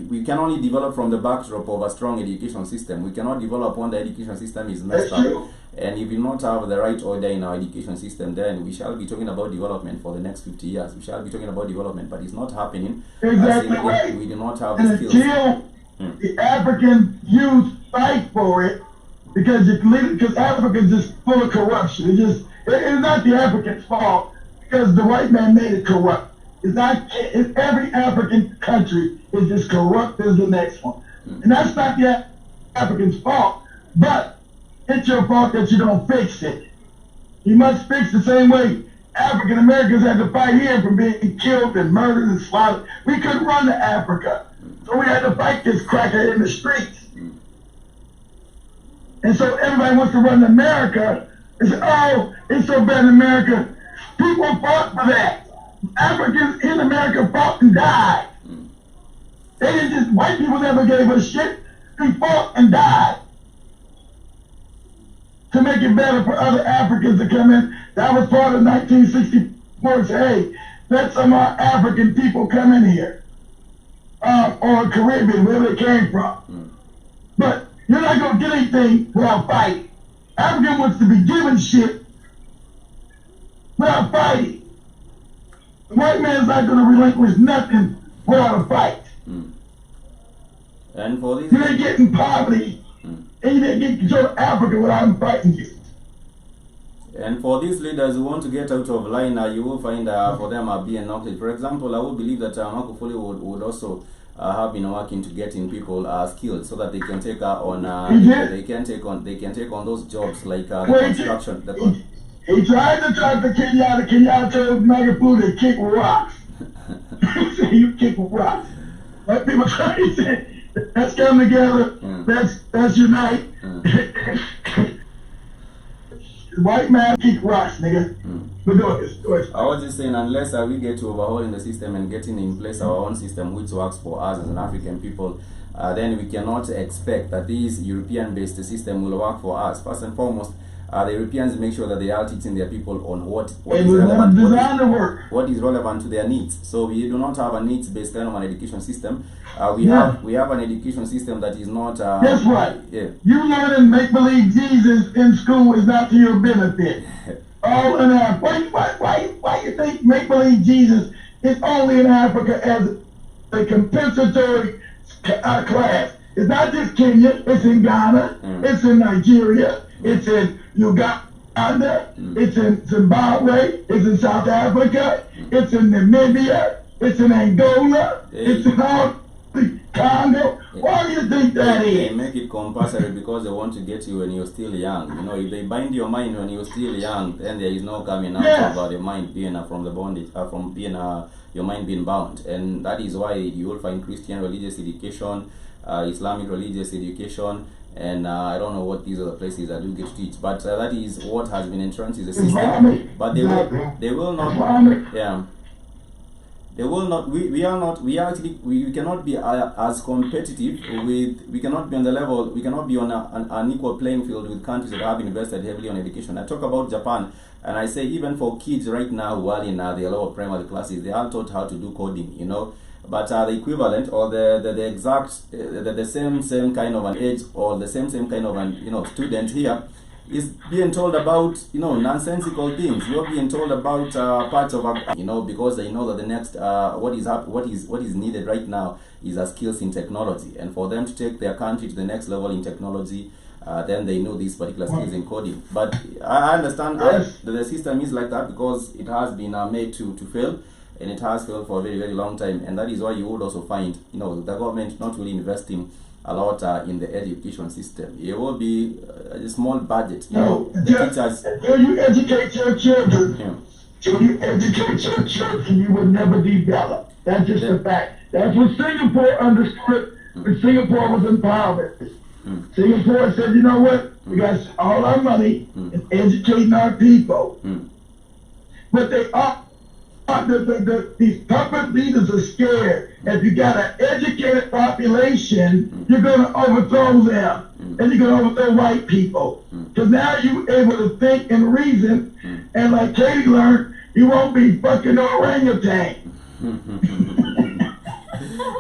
we can only develop from the backdrop of a strong education system. We cannot develop when the education system is messed That's up. true. And if we not have the right order in our education system, then we shall be talking about development for the next 50 years. We shall be talking about development, but it's not happening. Exactly right. We do not have And the skills. until the African youth fight for it, because Africa's just full of corruption. It's not the African's fault because the white man made it corrupt. It's every African country is as corrupt as the next one. And that's not the African's fault, but it's your fault that you don't fix it. You must fix the same way African Americans had to fight here from being killed and murdered and slaughtered. We couldn't run to Africa, so we had to fight this cracker in the streets. And so everybody wants to run to America and say, oh, it's so bad in America. People fought for that. Africans in America fought and died. They didn't just, white people never gave us shit. We fought and died to make it better for other Africans to come in. That was part of 1964. Say, hey, let some of our African people come in here. Or Caribbean, where they came from. But you're not going to get anything without fighting. African wants to be given shit without fighting. The white man's not going to relinquish nothing without a fight. And for this, You didn't get in poverty, and you didn't get control of Africa without fighting you. and for these leaders who want to get out of line, you will find for them being knocked. For example, I would believe that Magufuli would also have been working to getting people skilled so that they can take on they can take on those jobs like the construction. He tried to talk to Kenyatta. Kenyatta told Magufuli to kick rocks. He said, you kick rocks. Like people try to say, let's come together. Let's unite. White man kick rocks, nigga. But go ahead. I was just saying, unless we get to overhauling the system and getting in place our own system which works for us as an African people, then we cannot expect that this European-based system will work for us. First and foremost, the Europeans make sure that they are teaching their people on what is relevant to their needs. So we do not have a needs-based kind of an education system. We have an education system that is not. Guess what? Yeah. You learning make-believe Jesus in school is not to your benefit. All in Africa. Why you think make-believe Jesus is only in Africa as a compensatory class? It's not just Kenya. It's in Ghana. It's in Nigeria. It's in Uganda. It's in Zimbabwe. It's in South Africa. It's in Namibia. It's in Angola. It's in all the Congo. Why do you think that is? They make it compulsory because they want to get you when you're still young. You know, if they bind your mind when you're still young, then there is no coming out about your mind being from the bondage, from being your mind being bound. And that is why you will find Christian religious education, Islamic religious education, and I don't know what these other places I do get to teach, but that is what has been entrenched in the system. But they will not, yeah. They will not. We cannot be as competitive with. We cannot be on the level. We cannot be on an equal playing field with countries that have invested heavily on education. I talk about Japan, and I say even for kids right now who are in their lower primary classes, they are taught how to do coding. You know, but the equivalent or the exact the same kind of an age or the same kind of an student here is being told about nonsensical things. You're being told about parts of because they know that the next what is needed right now is skills in technology, and for them to take their country to the next level in technology, then they know these particular skills in coding. But I understand that the system is like that because it has been made to fail, and it has failed for a very, very long time, and that is why you would also find the government not really investing a lot in the education system. It will be a small budget. Teachers. Till you educate your children, till you educate your children, you will never develop. That's just a fact. That's what Singapore understood when Singapore was empowered. Singapore said, you know what? We got all our money in educating our people. But they are. These puppet leaders are scared. If you got an educated population, you're going to overthrow them, and you're going to overthrow white people. Because now you're able to think and reason, and like Katie learned, you won't be fucking no orangutan.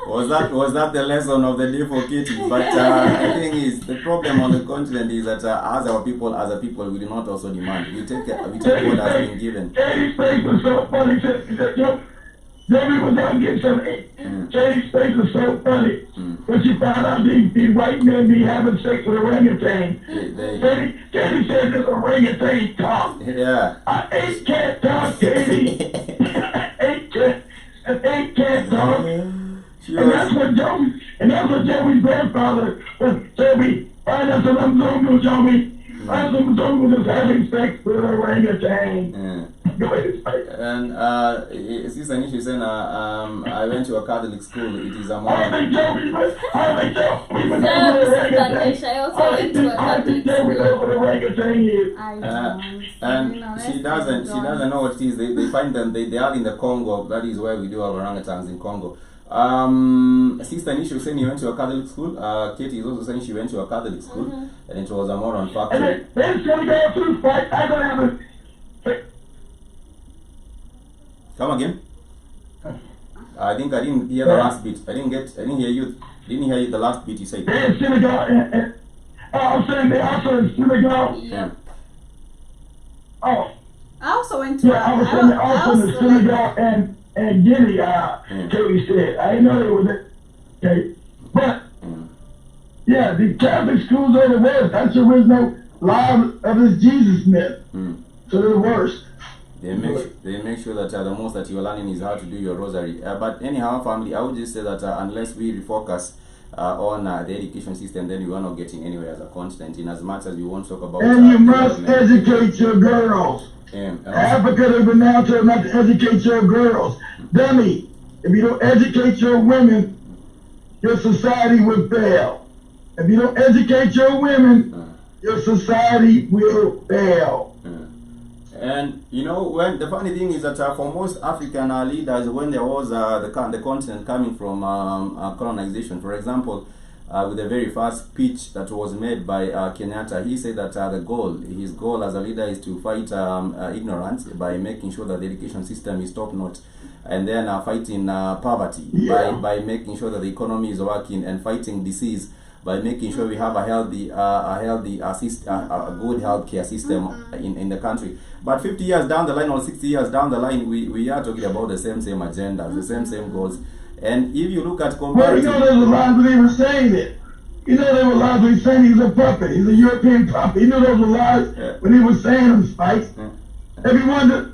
Was that the lesson of the day for Katie? But the thing is, the problem on the continent is that as a people, we do not also demand. We take what has been given. Katie's face was so funny. She said, Joey was out getting something. Katie's face was so funny. When she found out these white men be having sex with orangutans. Katie said this orangutan talk. Yeah. I ain't can't talk, Katie. I can't talk. And that's what Joey's grandfather was. Joey, find us some Zungu, Joey. Find some Zungu that's having sex with an orangutan. Go ahead. And Sister Nishi said, I went to a Catholic school. It is a more. I also went to a Catholic school. And she doesn't know what it is. They find them. They are in the Congo. That is where we do our orangutans in Congo. Sister Nisha was saying you went to a Catholic school. Katie is also saying she went to a Catholic school, and it was a moron factory. Come again? I think I didn't hear the last bit. I didn't hear you. Didn't hear you the last bit you said. I'm saying they also in synagogue. Yeah. I also went to I was in the synagogue, and and Guinea, Katie said. I didn't know they were there. Okay. But, yeah, the Catholic schools are the worst. That's the original lie of this Jesus myth. So they're the worst. They make sure that the most that you're learning is how to do your rosary. But anyhow, family, I would just say that unless we refocus on the education system, then we are not getting anywhere as a continent. In as much as we won't talk about. And you must educate your girls. Africa, they've been now told not to educate your girls. Dummy, if you don't educate your women, your society will fail. If you don't educate your women, your society will fail. And you know, when the funny thing is that for most African leaders, when there was the continent coming from colonization, for example, with the very first speech that was made by Kenyatta, he said that his goal as a leader is to fight ignorance by making sure that the education system is top notch, and then fighting poverty by making sure that the economy is working, and fighting disease by making sure we have a good healthcare system in the country. But 50 years down the line or 60 years down the line, we are talking about the same agendas, the same goals. And if you look at comparative... Well, you know, there's a lot when he was saying it. You know, there were lies when he was saying he's a puppet. He's a European puppet. You know those were lies when he was saying them, Spikes. If he wanted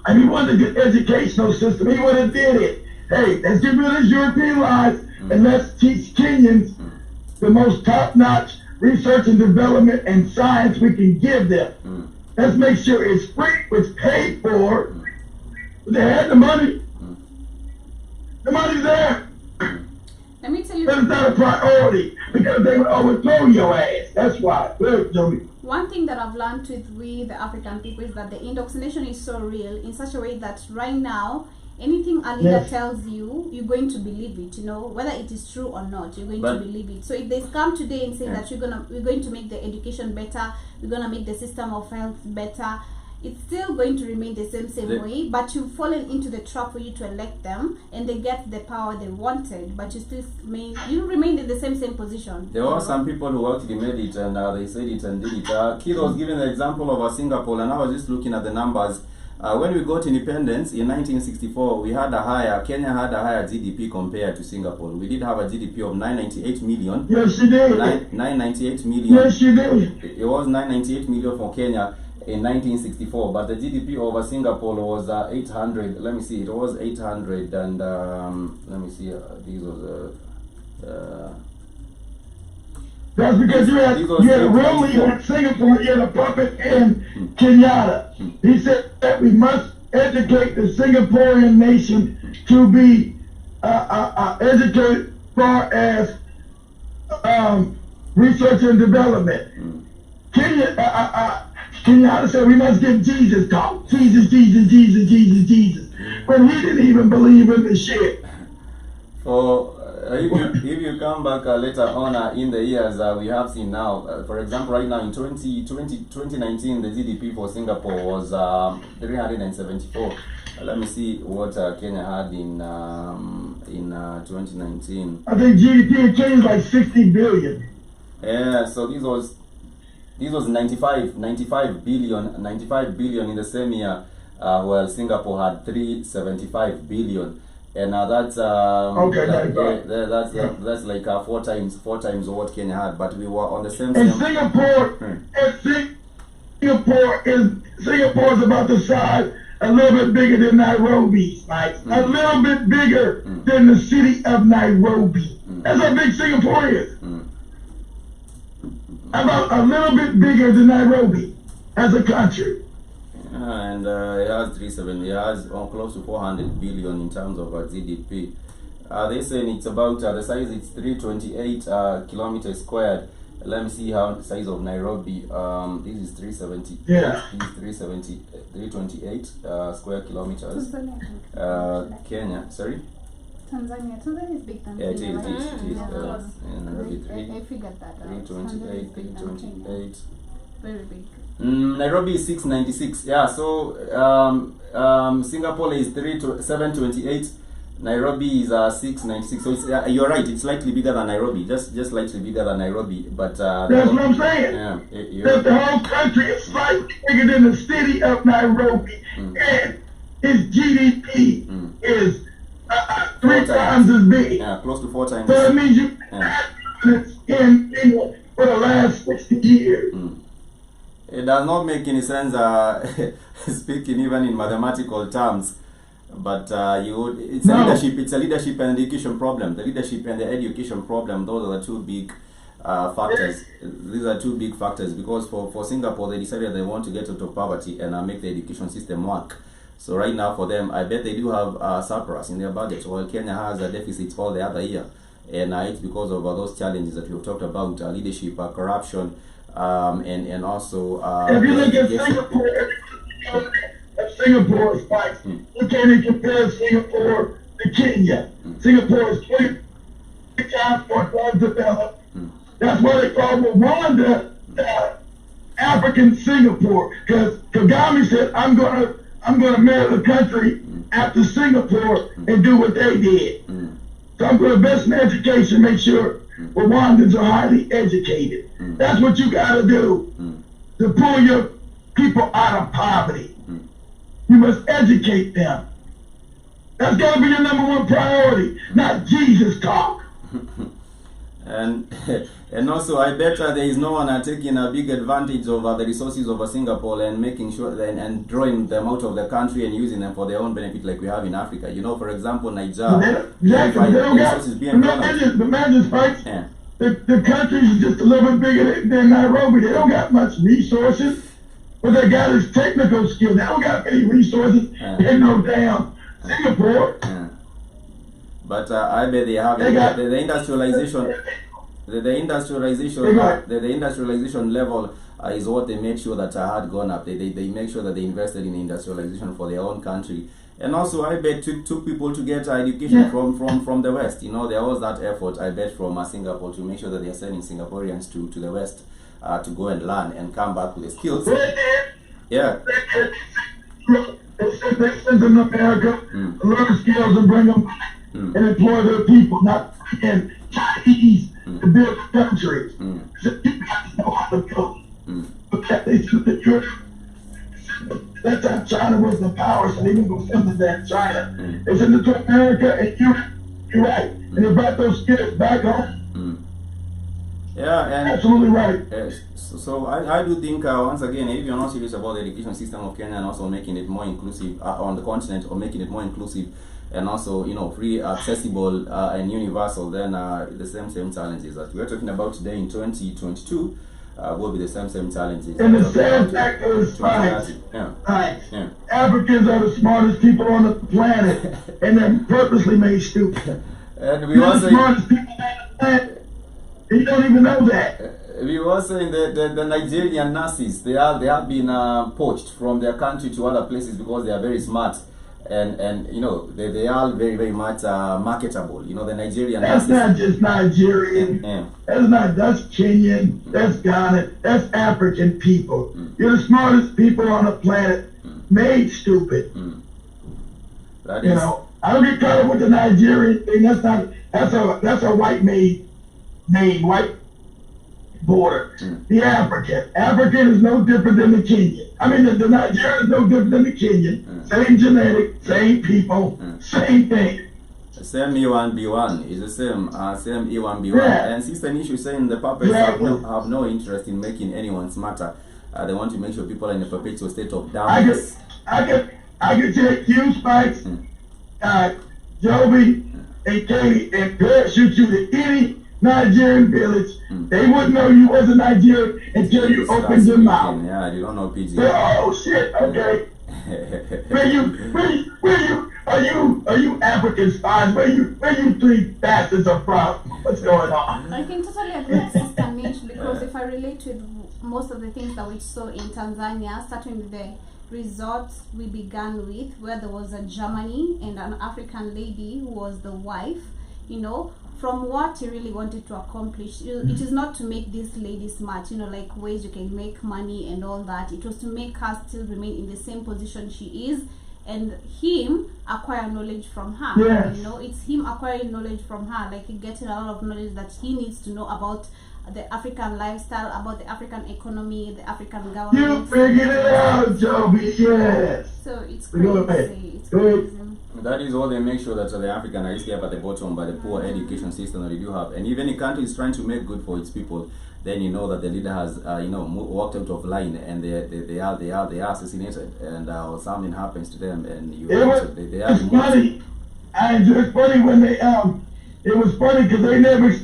a good educational system, he would have did it. Hey, let's get rid of these European lies and let's teach Kenyans the most top-notch research and development and science we can give them. Let's make sure it's free, it's paid for. They had the money. The money's there. Let me tell you. But it's not a priority because they would overthrow your ass. That's why. Look, Joey. One thing that I've learned with we, the African people, is that the indoctrination is so real in such a way that right now, anything a leader tells you, you're going to believe it, you know, whether it is true or not, you're going to believe it. So if they come today and say that we're going to make the education better, we're going to make the system of health better, it's still going to remain the same way, but you've fallen into the trap for you to elect them and they get the power they wanted, but you still remain in the same position. There were some people who actually made it and they said it and did it. Kid was given the example of Singapore, and I was just looking at the numbers. When we got independence in 1964, Kenya had a higher GDP compared to Singapore. We did have a GDP of 998 million. Yes, you did. 998 million. Yes, you did. It was 998 million for Kenya in 1964, but the GDP over Singapore was 800. Let me see, it was 800, and let me see, these was that's because you had a real leader in Singapore, you had a puppet in Kenyatta. He said that we must educate the Singaporean nation to be educated as far as research and development. Kenyatta said we must give Jesus talk. Jesus. When he didn't even believe in the shit. If you come back later on in the years we have seen now, for example, right now in 2019, the GDP for Singapore was 374. Let me see what Kenya had in 2019. I think GDP in Kenya is like 60 billion. Yeah, so this was 95 billion in the same year, while Singapore had 375 billion. And that's that's like 4 times what Kenya had, but we were on the same. And Singapore is about the size, a little bit bigger than Nairobi, like a little bit bigger than the city of Nairobi. That's how big Singapore is. About a little bit bigger than Nairobi as a country. And it has 370. It has close to 400 billion in terms of GDP. They say it's about the size. It's 328 kilometers squared. Let me see how the size of Nairobi. This is 370. Yeah. This is 328 square kilometers. Kenya. Sorry. Tanzania is big than yeah, it is. Nairobi 3. I figured that out. 328. Very big. Nairobi is 696. Yeah, so Singapore is 728. Nairobi is 696. So it's, you're right. It's slightly bigger than Nairobi. Just slightly bigger than Nairobi. But that's what I'm saying. Yeah, that the whole country is slightly bigger than the city of Nairobi. And his GDP is 3 times. times as big. Yeah, close to 4 times. So that means you Yeah. in England for the last 60 years. It does not make any sense speaking even in mathematical terms. But it's No. it's a leadership and education problem. The leadership and the education problem, those are the two big factors. These are two big factors, because for Singapore, they decided they want to get out of poverty and make the education system work. So right now for them, I bet they do have surplus in their budget, while Kenya has a deficit all the other year. And it's because of those challenges that we've talked about, leadership, corruption, and also... If you look at Singapore's spikes, you can't even compare Singapore to Kenya. Singapore is 20 times more developed. That's why they call Rwanda African Singapore, because Kagame said, I'm gonna marry the country after Singapore and do what they did. So I'm going to invest in education, make sure Rwandans are highly educated. That's what you got to do to pull your people out of poverty. You must educate them. That's got to be your #1 priority, not Jesus talk. And also, I bet there is no one taking a big advantage of the resources of Singapore and making sure and drawing them out of the country and using them for their own benefit, like we have in Africa. You know, for example, Nigeria. Exactly. They don't got imagine spikes. Yeah. The country is just a little bit bigger than Nairobi. They don't got much resources. What they got is technical skill. They don't got any resources. They no damn Singapore. But I bet they have the industrialization. The industrialization level is what they make sure that had gone up. They make sure that they invested in industrialization for their own country. And also, I bet it took people to get education from the West. You know, there was that effort, I bet, from Singapore to make sure that they are sending Singaporeans to the West to go and learn and come back with the skills. Yeah. They send them to America, learn skills and bring them back and employ their people, not in Chinese to build the country. So you got to know how to build. But they do the trick. That time China was the power, so they didn't go send them to China. They sent it to America, and you're right. And they brought those skills back home. Yeah, and absolutely right. So I do think once again, if you're not serious about the education system of Kenya and also making it more inclusive on the continent, or making it more inclusive and also, you know, free, accessible, and universal, then the same challenges that we're talking about today in 2022 will be the same challenges. And the same factor is science. Africans are the smartest people on the planet, and they're purposely made stupid. And we also, the smartest people on the planet. You don't even know that. We were saying that the Nigerian nurses, they have been poached from their country to other places because they are very smart, and you know they are very much marketable. You know, the Nigerian nurses. That's not just Nigerian. That's Kenyan. That's Ghana. That's African people. You're the smartest people on the planet, made stupid. That you is, know, I don't get caught up with the Nigerian thing. That's a white made white border. The African is no different than the Kenyan. I mean, the Nigerian is no different than the Kenyan. Same genetic, same people, same thing. Same E1B1 is the same E1B1. And Sister Nishu saying the puppets have no interest in making anyone smarter. They want to make sure people are in a perpetual state of darkness. I could take you, Spikes, Joby, and Katie, and parachute you to any Nigerian village. They wouldn't know you was a Nigerian until you opened your mouth. Yeah, you don't know PG. Oh shit, okay. Where you are you African spies? Where you three bastards are from? What's going on? I can totally agree with Sister Niche, because if I relate with most of the things that we saw in Tanzania, starting with the resorts we began with, where there was a Germany and an African lady who was the wife, you know, from what he really wanted to accomplish, it is not to make this lady smart, you know, like ways you can make money and all that. It was to make her still remain in the same position she is, and him acquire knowledge from her. Yes. You know, it's him acquiring knowledge from her, like getting a lot of knowledge that he needs to know about the African lifestyle, about the African economy, the African You government. figured it out, Joby. Yes. So it's Go ahead. crazy. It's Go ahead. crazy. That is all they make sure that the African are still up at the bottom by the poor education system that they do have. And even a country is trying to make good for its people, then you know that the leader has walked out of line and they are assassinated, and or something happens to them, and they are It's removed. funny. It's funny when they it was funny because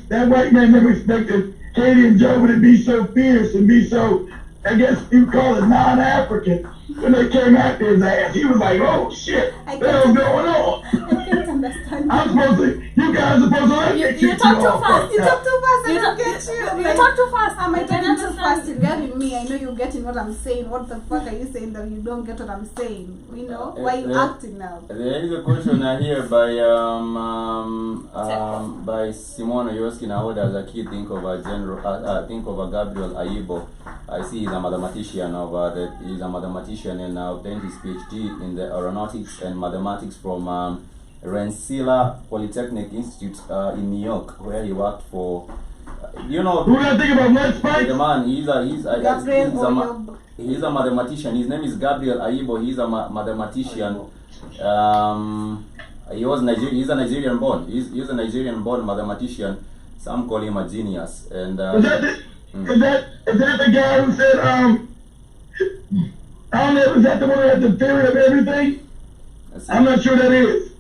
that white man never expected Katie and Joe to be so fierce and be so, I guess you call it non-African. When they came after his ass, he was like, "Oh shit, I what's can't- going on?" I can't understand. I'm supposed to. You guys are supposed to let me You kick talk too all fast. fucked You up. talk too fast, I You don't talk- get you. You Like, talk too fast. am I I talking can too understand fast? You're getting me. I know you're getting what I'm saying. What the fuck are you saying that you don't get what I'm saying? You know? Why are you acting now? There is a question here by Simona Yoskina. How does a kid think of a think of a Gabriel Ayibo? I see he's a mathematician he's a mathematician and obtained his PhD in the aeronautics and mathematics from Rensselaer Polytechnic Institute in New York, where he worked for. You know, Who got to think about lead spikes? the man. Gabriel He's a mathematician. His name is Gabriel Ayibo. He's a mathematician. He was Nigerian. He's a Nigerian born. He's a Nigerian born mathematician. Some call him a genius. And Is that the guy who said I don't know, is that the one who had the theory of everything? I'm not sure that is.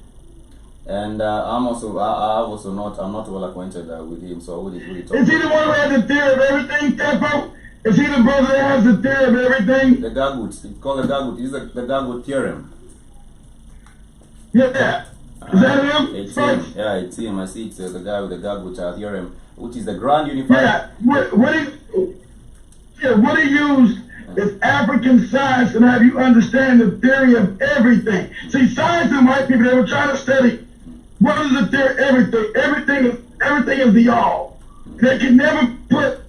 And I'm not well acquainted with him, so I wouldn't really talk. Is he the one who has the theory of everything, Capo? Is he the brother that has the theory of everything? The Gagut. It's called the Gagut. It's the Gagut theorem. Yeah. Is that him? It's him. Yeah, it's him. I see it's the guy with the Gagut theorem, which is the grand unified. Yeah. What he used is African science and have you understand the theory of everything. See, science and white people, they were trying to study what is the theory of everything. Everything is the all. They can never put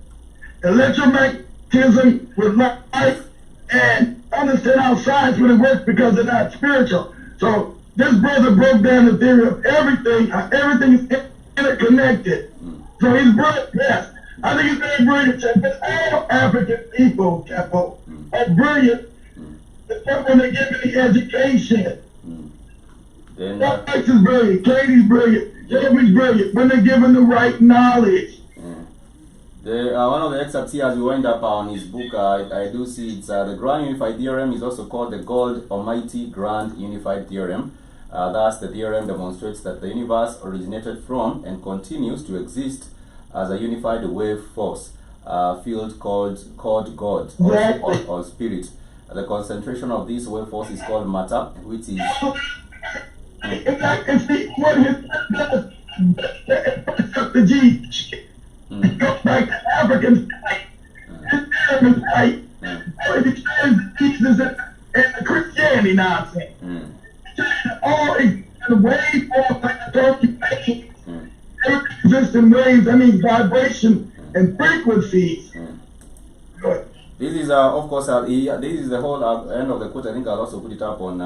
electromagnetism with life and understand how science really works because they're not spiritual. So this brother broke down the theory of everything, how everything is interconnected. So he's brilliant, yes. I think he's very brilliant, but all African people, Capo, are brilliant except when they give any education. Then Alex is brilliant, Katie's brilliant, Jeremy's brilliant, when they're given the right knowledge. one of the excerpts here as we wind up on his book, I do see it's the Grand Unified Theorem is also called the God Almighty Grand Unified Theorem. Thus, the theorem demonstrates that the universe originated from and continues to exist as a unified wave force field called God or Spirit. The concentration of this wave force is called matter, which is the G. Go back to African right? Jesus and the Christianity nonsense. All is the wave force like the everything exists in waves. That means vibration and frequencies. Good. this is of course this is the whole end of the quote. I think I'll also put it up on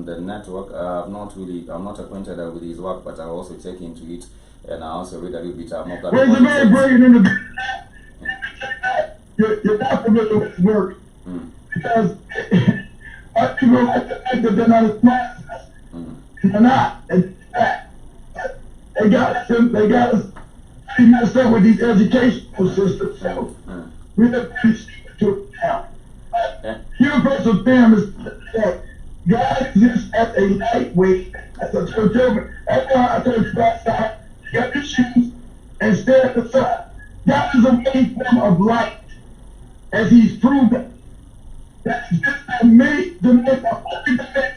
the network. I'm not acquainted with his work, but I'll also check into it and I also read a little bit more. Well, he's a very brilliant individual. You're not familiar with his work because other people like to think that they're not as smart as us. They're not. They got us pretty messed up with these educational systems. So we look pretty stupid to it now. Universal theorem is that God exists as a light wave. That's a children. That's why I told you last time. You got your shoes and stare at the sun. God is a waveform of light, as he's proven. That exists in many dimensions, every dimension.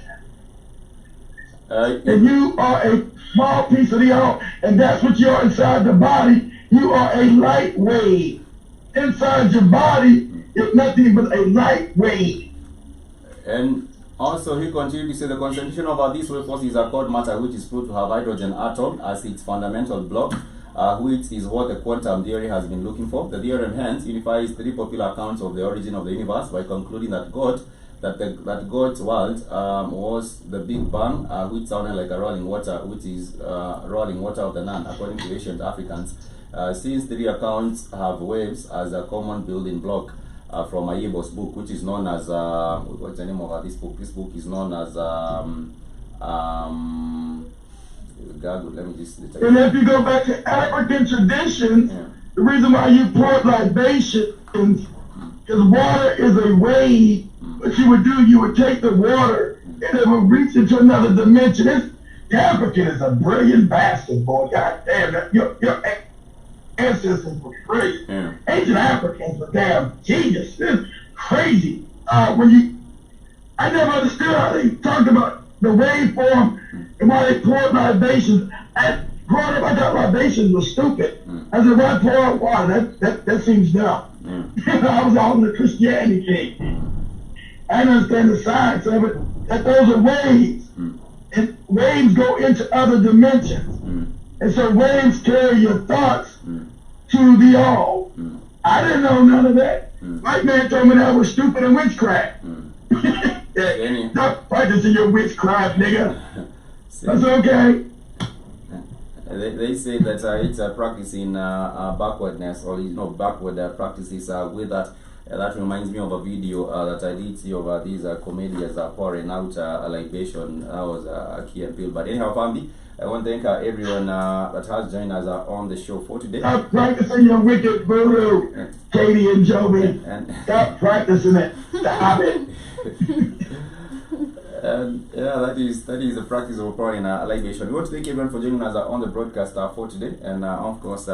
And you are a small piece of the all, and that's what you are inside the body. You are a light wave. Inside your body is nothing but a light wave. And also he continued to say the concentration of these wave forces is called matter, which is proved to have hydrogen atom as its fundamental block, which is what the quantum theory has been looking for. The theorem hence unifies three popular accounts of the origin of the universe by concluding that God that God's world was the Big Bang, which sounded like a rolling water, which is rolling water of the Nile, according to ancient Africans. Since three accounts have waves as a common building block from Ayebo's book, which is known as what's the name of this book? This book is known as let me just. And if you go back to African traditions, the reason why you pour libations is water is a wave. What you would do, you would take the water and it would reach into another dimension. The African is a brilliant bastard, boy. God damn, your ancestors were crazy. Ancient Africans were damn genius. It's crazy. I never understood how they talked about the waveform and why they poured libations. And growing up, I thought libations was stupid. I said, why pour out water? That seems dumb. I was on the Christianity thing. I understand the science of it, that those are waves. And waves go into other dimensions. And so waves carry your thoughts to the all. I didn't know none of that. White man told me that was stupid and witchcraft. Stop practicing your witchcraft, nigga. That's okay. They say that it's a practice in backwardness, or backward practices with that. That reminds me of a video that I did see of these comedians pouring out a libation. That was a key appeal. But anyhow, family, I want to thank everyone that has joined us on the show for today. Stop practicing your wicked voodoo, Katie and Joey. Stop practicing it. Stop it. That is the practice of pouring a libation. We want to thank everyone for joining us on the broadcast for today, and of course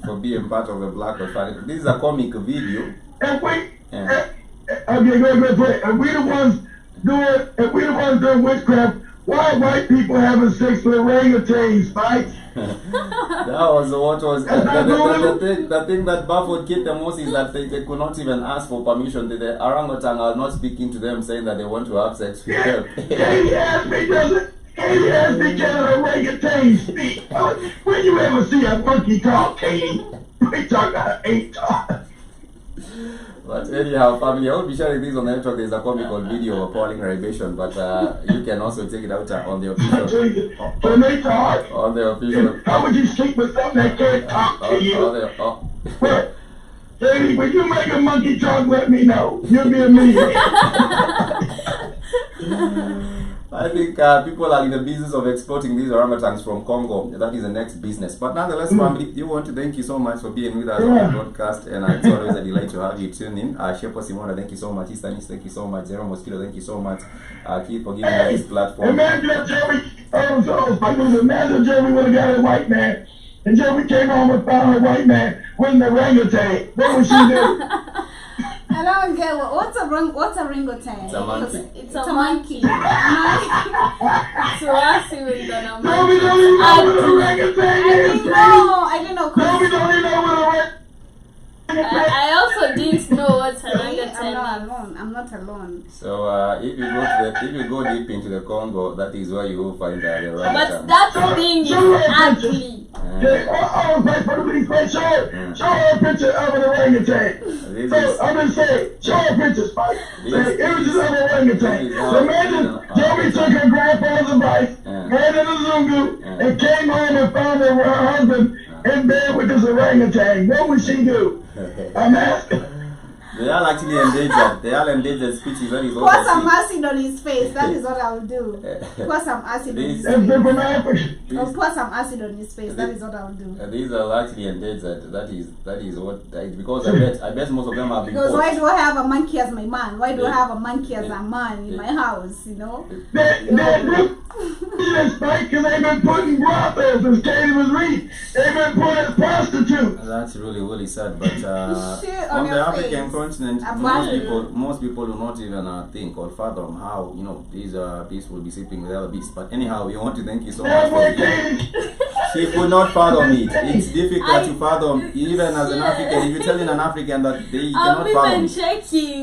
for being part of the Black Family. This is a comic video. And wait, okay, go. And we the ones doing witchcraft. Why are white people having sex with orangutans, Spike? That was what was the thing that baffled Kid the most is that they could not even ask for permission. The orangutan are not speaking to them, saying that they want to have sex with them. Katie asked me, Katie asked me, can an orangutan speak? When you ever see a monkey talk, Katie? We talk about 8 talk. But anyhow, family, I will be sharing this on the network. There's a comical video of pouring libation, but you can also check it out on the official. Can they talk? On the official. How would you sleep with something that can't talk to you? Katie, when you make a monkey talk, let me know. You'll be a millionaire. I think people are in the business of exporting these orangutans from Congo. That is the next business. But nonetheless, family, you want to thank you so much for being with us on the broadcast. And it's always a delight to have you tune in. Shepo Simona, thank you so much. Easternis, thank you so much. Zero Mosquito, thank you so much. Keith for giving us this platform. Imagine if Jeremy would have got a white man. And Jeremy came home and found a white man with an orangutan. What would she do? I don't get what's a orangutan? It's a monkey. It's a monkey. To us, we don't know. Nobody don't even know what an orangutan is. I didn't know. Nobody don't even know what an orangutan is. I also didn't know what orangutan. I'm not alone. So if you go deep into the Congo, that is where you will find the orangutan. But that thing is ugly. Show her a picture of an orangutan. So I'm gonna say, show her pictures, Spike. Say images of an orangutan. So imagine Joey took her grandfather's advice, ran in the Zungu, and came home and found her husband in bed with this orangutan. What would she do? I'm asking. They are actually endangered. They are endangered species. That is Pour some acid on his face. That is what I'll do. Pour some acid on his face. Pour some acid on his face. That is what I'll do. These are actually endangered. That is what. Because I bet most of them are being. Because why do I have a monkey as my man? Why do I have a monkey as a man in my house? You know. That's right, because they've been putting brothels since Katie was reading. They've been putting prostitutes. That's really sad. But on the African continent, most people do not even think or fathom how these beasts will be sleeping with other beasts. But anyhow, we want to thank you so much for it. She could not fathom it. It's difficult to fathom, even as an African. If you tell an African that they cannot fathom it,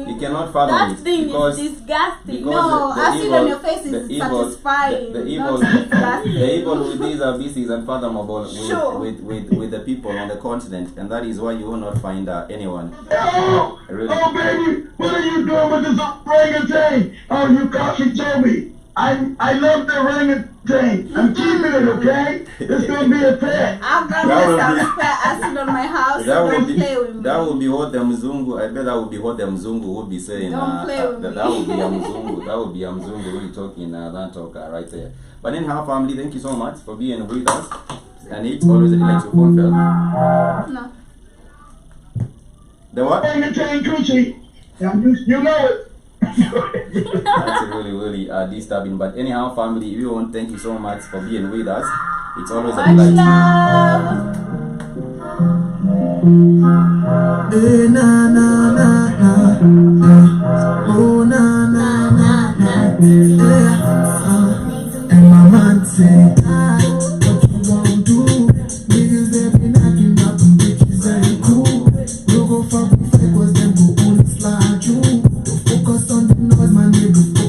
he cannot fathom that it thing because is disgusting. No, acid on your face is satisfying. saying. the evil, Not disgusting. the evil with these abyss is unfathomable Sure. with the people on the continent, and that is why you will not find anyone. Oh, Really? oh, baby, what are you doing with this orangutan? Oh, you coffee told me. I love the orangutan. I'm keeping it, okay? It's gonna be a pet. I'm That gonna would some be- spare acid on my house. That Don't would be play with me. that would be what the Mzungu. I bet that would be what the Mzungu would be saying. Don't play with that would be a Mzungu. That would be a Mzungu really talking that talk right there. But anyhow, family, thank you so much for being with us. And it's always a delight to phone Phil. No. The what? Orangutan coochie. Yeah, you know it. That's really disturbing. But anyhow, family, we want to thank you so much for being with us. It's always a Much delight. love. Eh, na na na na. Oh na na na na. And my man say, what you gon' do? Niggas they be knocking up and bitches ain't cool. No go fuck with fake 'cause them go only slide you. Don't focus on the noise, my nigga.